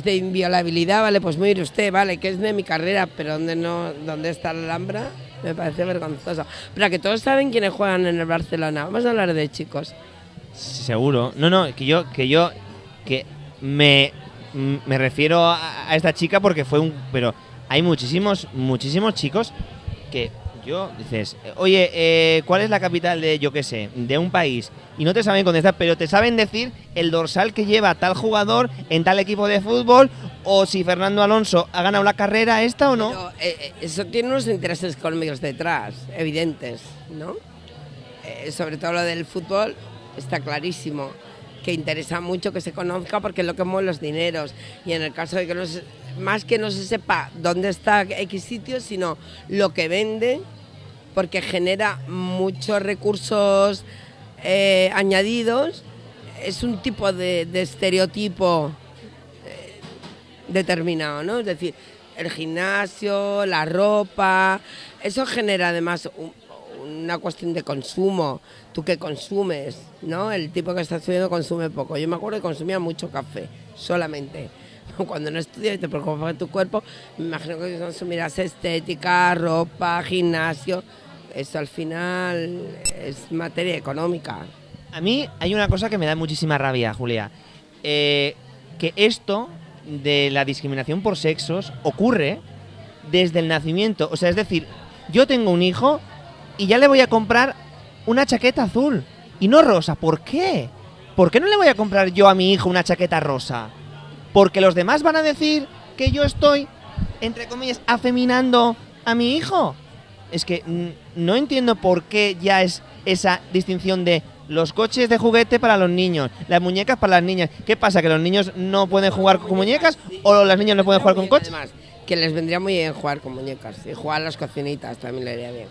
inviolabilidad, vale, pues mire usted, vale, que es de mi carrera, pero ¿dónde está la Alhambra? Me parece vergonzoso. Pero que todos saben quiénes juegan en el Barcelona. Vamos a hablar de chicos. Seguro. No, que me refiero a esta chica porque pero hay muchísimos chicos que dices, oye, ¿cuál es la capital de, yo qué sé, de un país? Y no te saben contestar, pero te saben decir el dorsal que lleva tal jugador en tal equipo de fútbol, o si Fernando Alonso ha ganado la carrera esta o no. Pero, eso tiene unos intereses económicos detrás, evidentes, ¿no? Sobre todo lo del fútbol está clarísimo, que interesa mucho que se conozca porque es lo que mueve los dineros. Y en el caso de que más que no se sepa dónde está X sitio, sino lo que vende, porque genera muchos recursos añadidos, es un tipo de estereotipo determinado, ¿no? Es decir, el gimnasio, la ropa, eso genera además una cuestión de consumo. ¿Tú qué consumes? ¿No? El tipo que está estudiando consume poco. Yo me acuerdo que consumía mucho café, solamente. Cuando no estudias y te preocupas por tu cuerpo, me imagino que consumirás estética, ropa, gimnasio. Eso al final es materia económica. A mí hay una cosa que me da muchísima rabia, Julia. Que esto de la discriminación por sexos ocurre desde el nacimiento. O sea, es decir, yo tengo un hijo y ya le voy a comprar una chaqueta azul y no rosa. ¿Por qué? ¿Por qué no le voy a comprar yo a mi hijo una chaqueta rosa? ¿Porque los demás van a decir que yo estoy, entre comillas, afeminando a mi hijo? Es que no entiendo por qué ya es esa distinción de los coches de juguete para los niños, las muñecas para las niñas. ¿Qué pasa? ¿Que los niños no pueden jugar con muñecas o las niñas no pueden jugar con coches? Además, que les vendría muy bien jugar con muñecas y jugar a las cocinitas también le iría bien.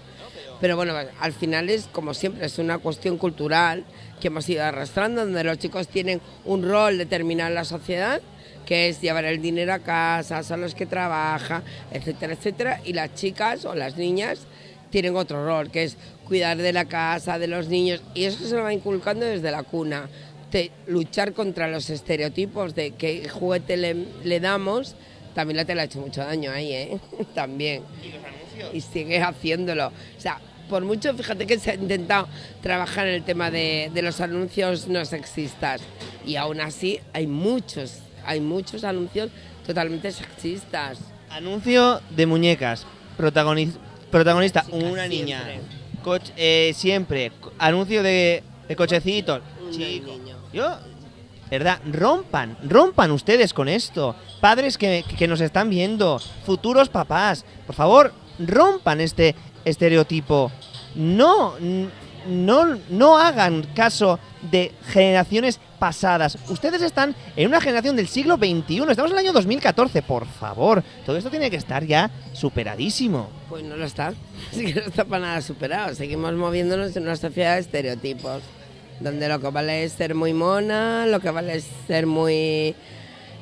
Pero bueno, al final es, como siempre, es una cuestión cultural que hemos ido arrastrando, donde los chicos tienen un rol determinado en la sociedad, que es llevar el dinero a casa, son los que trabajan, etcétera, etcétera, y las chicas o las niñas tienen otro rol, que es cuidar de la casa, de los niños, y eso se lo va inculcando desde la cuna, de luchar contra los estereotipos de qué juguete le damos. También la tele ha hecho mucho daño ahí, también. Y sigue haciéndolo. O sea, por mucho, fíjate que se ha intentado trabajar en el tema de los anuncios no sexistas y aún así hay muchos anuncios totalmente sexistas. Anuncio de muñecas, protagonista una Chicas, niña, siempre. siempre, anuncio de cochecitos, chico. Niño. Yo, verdad, rompan ustedes con esto, padres que nos están viendo, futuros papás, por favor, rompan este estereotipo, no hagan caso de generaciones pasadas. Ustedes están en una generación del siglo XXI, estamos en el año 2014, por favor. Todo esto tiene que estar ya superadísimo. Pues no lo está, sí que no está para nada superado. Seguimos moviéndonos en una sociedad de estereotipos, donde lo que vale es ser muy mona, lo que vale es ser muy...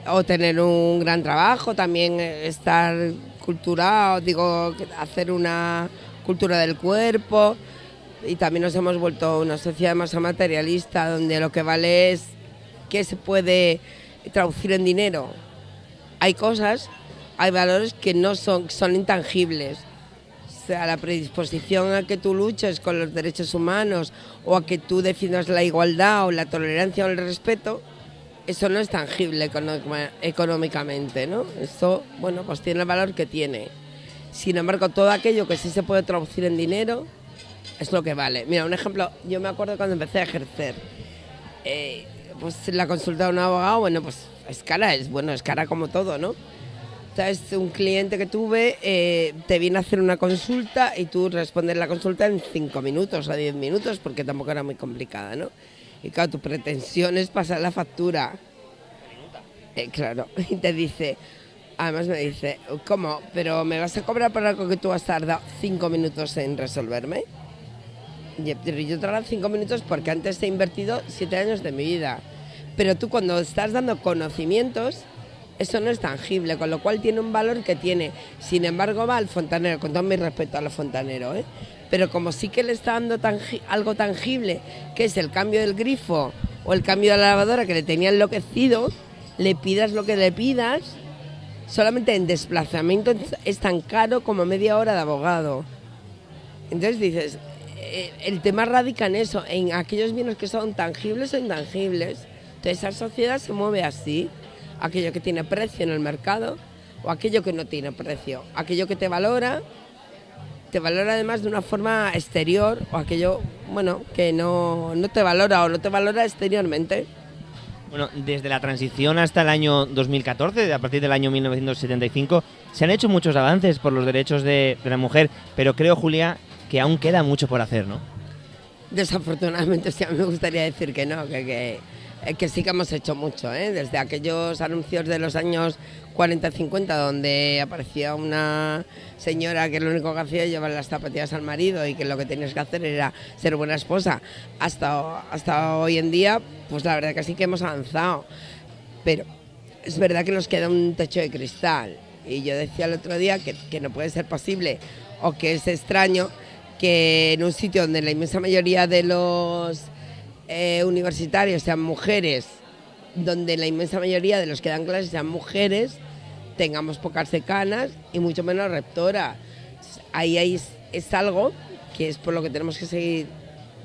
o tener un gran trabajo, también estar culturado, digo, hacer una cultura del cuerpo. Y también nos hemos vuelto una sociedad más materialista, donde lo que vale es qué se puede traducir en dinero. Hay cosas, hay valores que no son intangibles. O sea, la predisposición a que tú luches con los derechos humanos o a que tú defiendas la igualdad o la tolerancia o el respeto, eso no es tangible económicamente, ¿no? Eso, bueno, pues tiene el valor que tiene. Sin embargo, todo aquello que sí se puede traducir en dinero es lo que vale. Mira, un ejemplo, yo me acuerdo cuando empecé a ejercer, pues la consulta de un abogado, bueno, pues es cara como todo, ¿no? Entonces, un cliente que tuve te viene a hacer una consulta y tú respondes la consulta en 5 minutos o 10 minutos, porque tampoco era muy complicada, ¿no? Y claro, tu pretensión es pasar la factura. Claro, y te dice, además me dice, ¿cómo? ¿Pero me vas a cobrar por algo que tú has tardado 5 minutos en resolverme? Yo he tardado 5 minutos porque antes he invertido 7 años de mi vida. Pero tú cuando estás dando conocimientos, eso no es tangible, con lo cual tiene un valor que tiene. Sin embargo, va al fontanero, con todo mi respeto a los fontaneros, pero como sí que le está dando algo tangible, que es el cambio del grifo o el cambio de la lavadora que le tenía enloquecido, le pidas lo que le pidas, solamente en desplazamiento es tan caro como media hora de abogado. Entonces dices, el tema radica en eso, en aquellos bienes que son tangibles o intangibles. Entonces esa sociedad se mueve así, aquello que tiene precio en el mercado o aquello que no tiene precio, aquello que te valora además de una forma exterior o aquello, bueno, que no te valora o no te valora exteriormente. Bueno, desde la transición hasta el año 2014, a partir del año 1975, se han hecho muchos avances por los derechos de la mujer, pero creo, Julia, que aún queda mucho por hacer, ¿no? Desafortunadamente, sí, a mí me gustaría decir que no, que sí que hemos hecho mucho, desde aquellos anuncios de los años 40-50 donde aparecía una señora que lo único que hacía era llevar las zapatillas al marido y que lo que tenías que hacer era ser buena esposa, hasta hoy en día, pues la verdad que sí que hemos avanzado, pero es verdad que nos queda un techo de cristal y yo decía el otro día que no puede ser posible o que es extraño que en un sitio donde la inmensa mayoría de los universitarios sean mujeres, donde la inmensa mayoría de los que dan clases sean mujeres, tengamos pocas decanas y mucho menos rectoras. Ahí es algo que es por lo que tenemos que seguir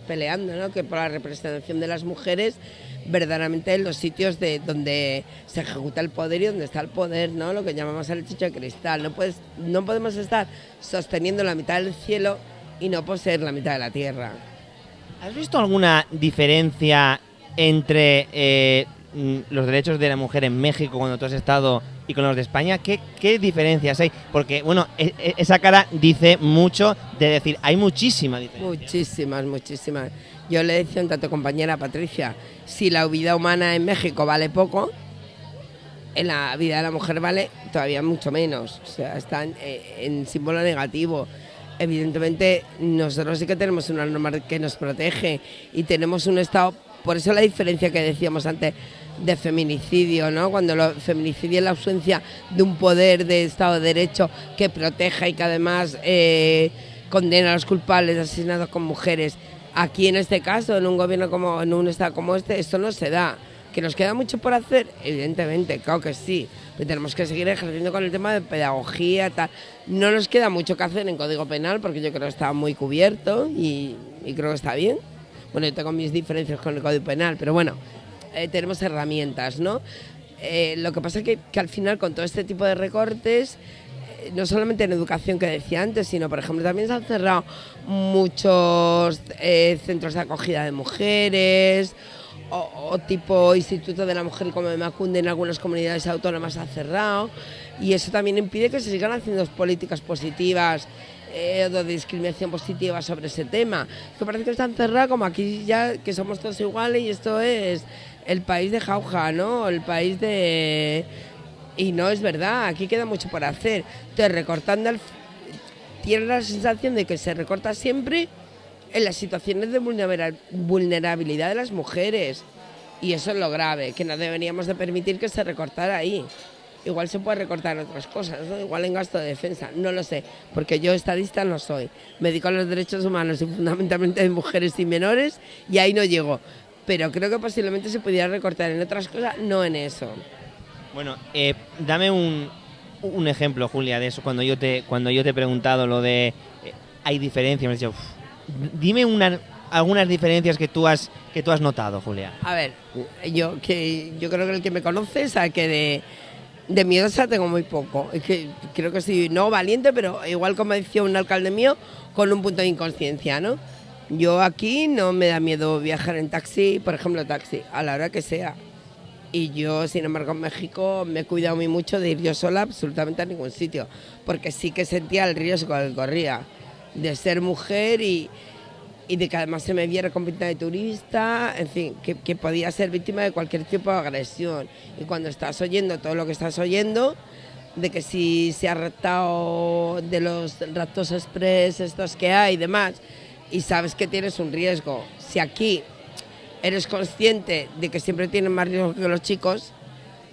peleando, ¿no? Que por la representación de las mujeres verdaderamente en los sitios donde se ejecuta el poder y donde está el poder, ¿no? Lo que llamamos el techo de cristal. No podemos estar sosteniendo la mitad del cielo y no poseer la mitad de la tierra. ¿Has visto alguna diferencia entre los derechos de la mujer en México cuando tú has estado y con los de España? ¿Qué diferencias hay? Porque, bueno, esa cara dice mucho de decir, hay muchísima diferencia. Muchísimas. Yo le decía a tu compañera Patricia, si la vida humana en México vale poco, en la vida de la mujer vale todavía mucho menos. O sea, está en símbolo negativo. Evidentemente, nosotros sí que tenemos una norma que nos protege y tenemos un Estado, por eso la diferencia que decíamos antes de feminicidio, ¿no? Cuando el feminicidio es la ausencia de un poder de Estado de Derecho que proteja y que además condena a los culpables de asesinatos con mujeres. Aquí en este caso, en un gobierno en un Estado como este, esto no se da. ¿Que nos queda mucho por hacer? Evidentemente, claro que sí. Pero tenemos que seguir ejerciendo con el tema de pedagogía, tal. No nos queda mucho que hacer en Código Penal porque yo creo que está muy cubierto y creo que está bien. Bueno, yo tengo mis diferencias con el Código Penal, pero bueno, tenemos herramientas, ¿no? Lo que pasa es que al final con todo este tipo de recortes, no solamente en educación que decía antes, sino por ejemplo también se han cerrado muchos centros de acogida de mujeres, o tipo Instituto de la Mujer como de Macunde en algunas comunidades autónomas ha cerrado, y eso también impide que se sigan haciendo políticas positivas de discriminación positiva sobre ese tema. Que parece que están cerrados como aquí ya que somos todos iguales y esto es el país de jauja, ¿no? El país de... Y no es verdad, aquí queda mucho por hacer. Entonces recortando, tienes la sensación de que se recorta siempre en las situaciones de vulnerabilidad de las mujeres, y eso es lo grave, que no deberíamos de permitir que se recortara ahí. Igual se puede recortar en otras cosas, ¿no? Igual en gasto de defensa, no lo sé, porque yo estadista no soy, me dedico a los derechos humanos y fundamentalmente de mujeres y menores, y ahí no llego, pero creo que posiblemente se pudiera recortar en otras cosas, no en eso. Bueno, dame un ejemplo, Julia, de eso, cuando yo te he preguntado lo de hay diferencias, me has dicho, dime algunas diferencias que tú has notado, Julia. A ver, yo creo que el que me conoce sabe que de miedosa tengo muy poco. Es que creo que soy no valiente, pero igual como decía un alcalde mío, con un punto de inconsciencia, ¿no? Yo aquí no me da miedo viajar en taxi, por ejemplo taxi, a la hora que sea. Y yo, sin embargo, en México me he cuidado muy mucho de ir yo sola absolutamente a ningún sitio, porque sí que sentía el riesgo que corría de ser mujer y de que además se me viera con pinta de turista, en fin, que podía ser víctima de cualquier tipo de agresión. Y cuando estás oyendo todo lo que estás oyendo, de que si se ha raptado de los raptos express estos que hay y demás, y sabes que tienes un riesgo, si aquí eres consciente de que siempre tienen más riesgo que los chicos,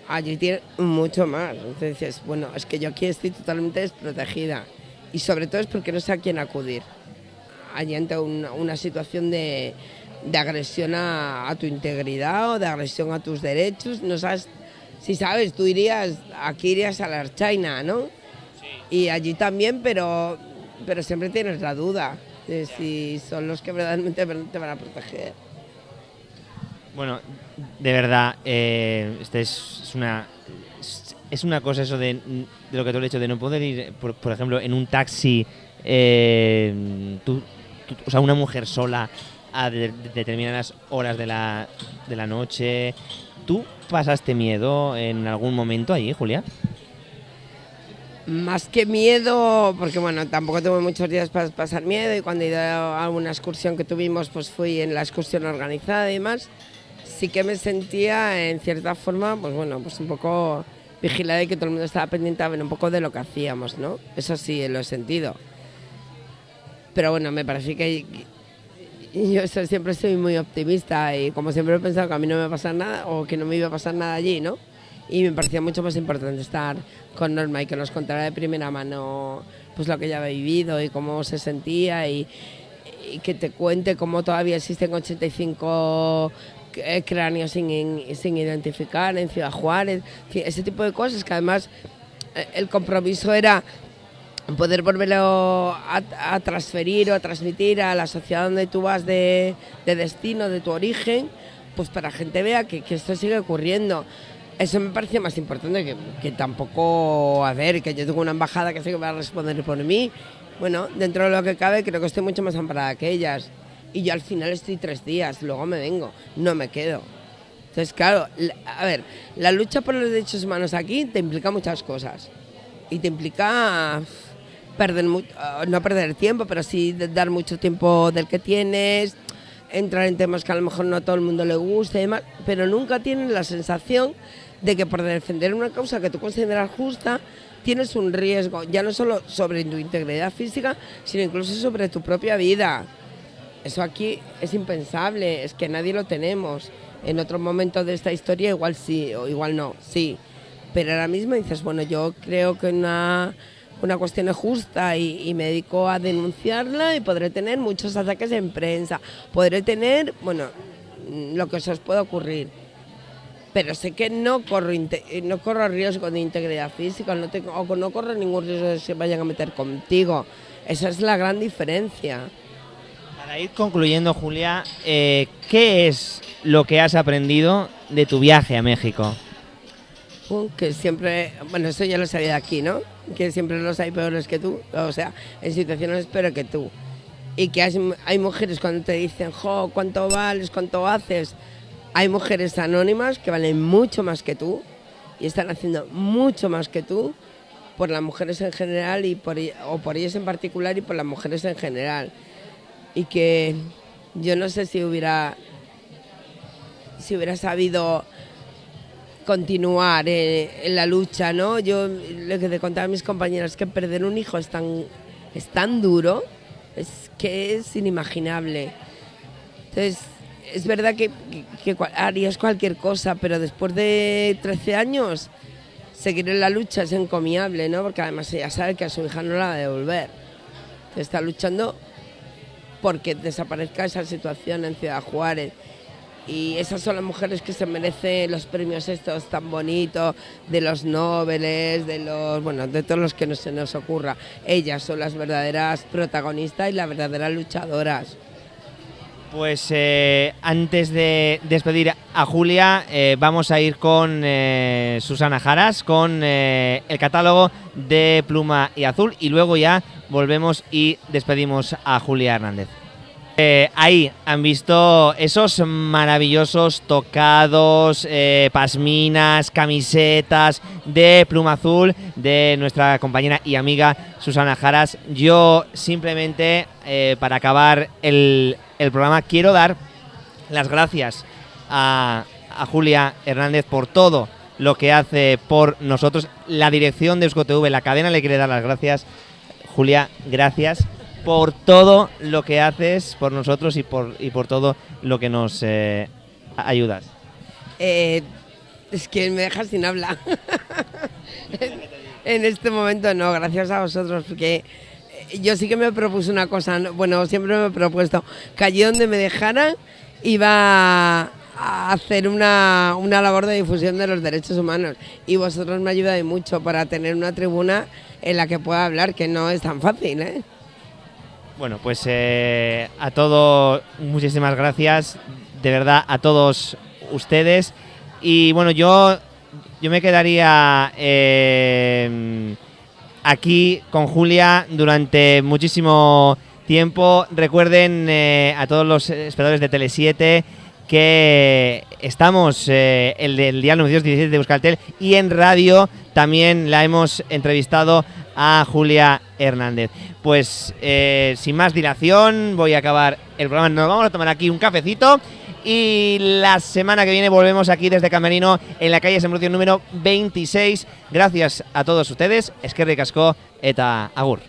allí tienen mucho más. Entonces dices, bueno, es que yo aquí estoy totalmente desprotegida. Y sobre todo es porque no sé a quién acudir. Allí ante una situación de agresión a tu integridad o de agresión a tus derechos. No sabes, si sabes, tú aquí irías a la Archaina, ¿no? Sí. Y allí también, pero siempre tienes la duda de si son los que verdaderamente te van a proteger. Bueno, de verdad, es una cosa eso de lo que tú has dicho, de no poder ir, por ejemplo, en un taxi, o sea, una mujer sola a determinadas horas de la noche. ¿Tú pasaste miedo en algún momento allí, Julia? Más que miedo, porque bueno, tampoco tuve muchos días para pasar miedo, y cuando he ido a una excursión que tuvimos, pues fui en la excursión organizada y demás. Sí que me sentía, en cierta forma, pues bueno, pues un poco vigilada y que todo el mundo estaba pendiente a ver un poco de lo que hacíamos, ¿no? Eso sí, lo he sentido. Pero bueno, me parece que yo siempre soy muy optimista y como siempre he pensado que a mí no me va a pasar nada o que no me iba a pasar nada allí, ¿no? Y me parecía mucho más importante estar con Norma y que nos contara de primera mano pues lo que ella había vivido y cómo se sentía y que te cuente cómo todavía existen 85 cráneos sin identificar en Ciudad Juárez, en fin, ese tipo de cosas que además el compromiso era poder volverlo a transferir o a transmitir a la sociedad donde tú vas de destino, de tu origen, pues para que la gente vea que esto sigue ocurriendo. Eso me parecía más importante que tampoco, a ver, que yo tengo una embajada que sé que va a responder por mí. Bueno, dentro de lo que cabe creo que estoy mucho más amparada que ellas. Y yo al final estoy 3 días, luego me vengo, no me quedo. Entonces, claro, a ver, la lucha por los derechos humanos aquí te implica muchas cosas. Y te implica no perder tiempo, pero sí dar mucho tiempo del que tienes, entrar en temas que a lo mejor no a todo el mundo le gusta y demás, pero nunca tienes la sensación de que por defender una causa que tú consideras justa, tienes un riesgo, ya no solo sobre tu integridad física, sino incluso sobre tu propia vida. Eso aquí es impensable, es que nadie lo tenemos. En otro momento de esta historia igual sí, o igual no, sí. Pero ahora mismo dices, bueno, yo creo que una cuestión es justa y me dedico a denunciarla y podré tener muchos ataques en prensa. Podré tener, bueno, lo que se os pueda ocurrir. pero sé que no corro riesgo de integridad física, no corro ningún riesgo de que se vayan a meter contigo. Esa es la gran diferencia. Para ir concluyendo, Julia, ¿qué es lo que has aprendido de tu viaje a México? Que siempre, bueno, eso ya lo sabía de aquí, ¿no? Que siempre los hay peores que tú, o sea, en situaciones peores que tú. Y que hay mujeres cuando te dicen, jo, ¿cuánto vales? ¿Cuánto haces? Hay mujeres anónimas que valen mucho más que tú y están haciendo mucho más que tú por las mujeres en general o por ellas en particular y por las mujeres en general. Y que yo no sé si hubiera sabido continuar en la lucha, ¿no? Yo lo que te contaba a mis compañeras es que perder un hijo es tan duro, es que es inimaginable. Entonces, es verdad que harías cualquier cosa, pero después de 13 años, seguir en la lucha es encomiable, ¿no? Porque además ella sabe que a su hija no la va a devolver. Entonces, está luchando porque desaparezca esa situación en Ciudad Juárez. Y esas son las mujeres que se merecen los premios estos tan bonitos, de los Nobeles, de todos los que no se nos ocurra. Ellas son las verdaderas protagonistas y las verdaderas luchadoras. Pues antes de despedir a Julia, vamos a ir con Susana Jaras, con el catálogo de Pluma y Azul, y luego ya volvemos y despedimos a Julia Hernández. Ahí han visto esos maravillosos tocados, pasminas, camisetas de Pluma Azul de nuestra compañera y amiga Susana Jaras. Yo simplemente, para acabar el programa, quiero dar las gracias a Julia Hernández por todo lo que hace por nosotros. La dirección de EuskoTV, la cadena, le quiere dar las gracias. Julia, gracias por todo lo que haces por nosotros y por todo lo que nos ayudas. Es que me dejas sin habla. En este momento no, gracias a vosotros, porque yo sí que me propuse una cosa, bueno, siempre me he propuesto que allí donde me dejaran iba a hacer una labor de difusión de los derechos humanos, y vosotros me ayudáis mucho para tener una tribuna en la que pueda hablar, que no es tan fácil, ¿eh? Bueno, pues a todos muchísimas gracias, de verdad, a todos ustedes. Y bueno, yo me quedaría aquí con Julia durante muchísimo tiempo. Recuerden a todos los espectadores de Tele7 que estamos el del dial 917 de Euskaltel, y en radio también la hemos entrevistado a Julia Hernández. Pues sin más dilación voy a acabar el programa. Nos vamos a tomar aquí un cafecito y la semana que viene volvemos aquí desde Camerino, en la calle San Brucio número 26. Gracias a todos ustedes. Eskerrik asko eta agur.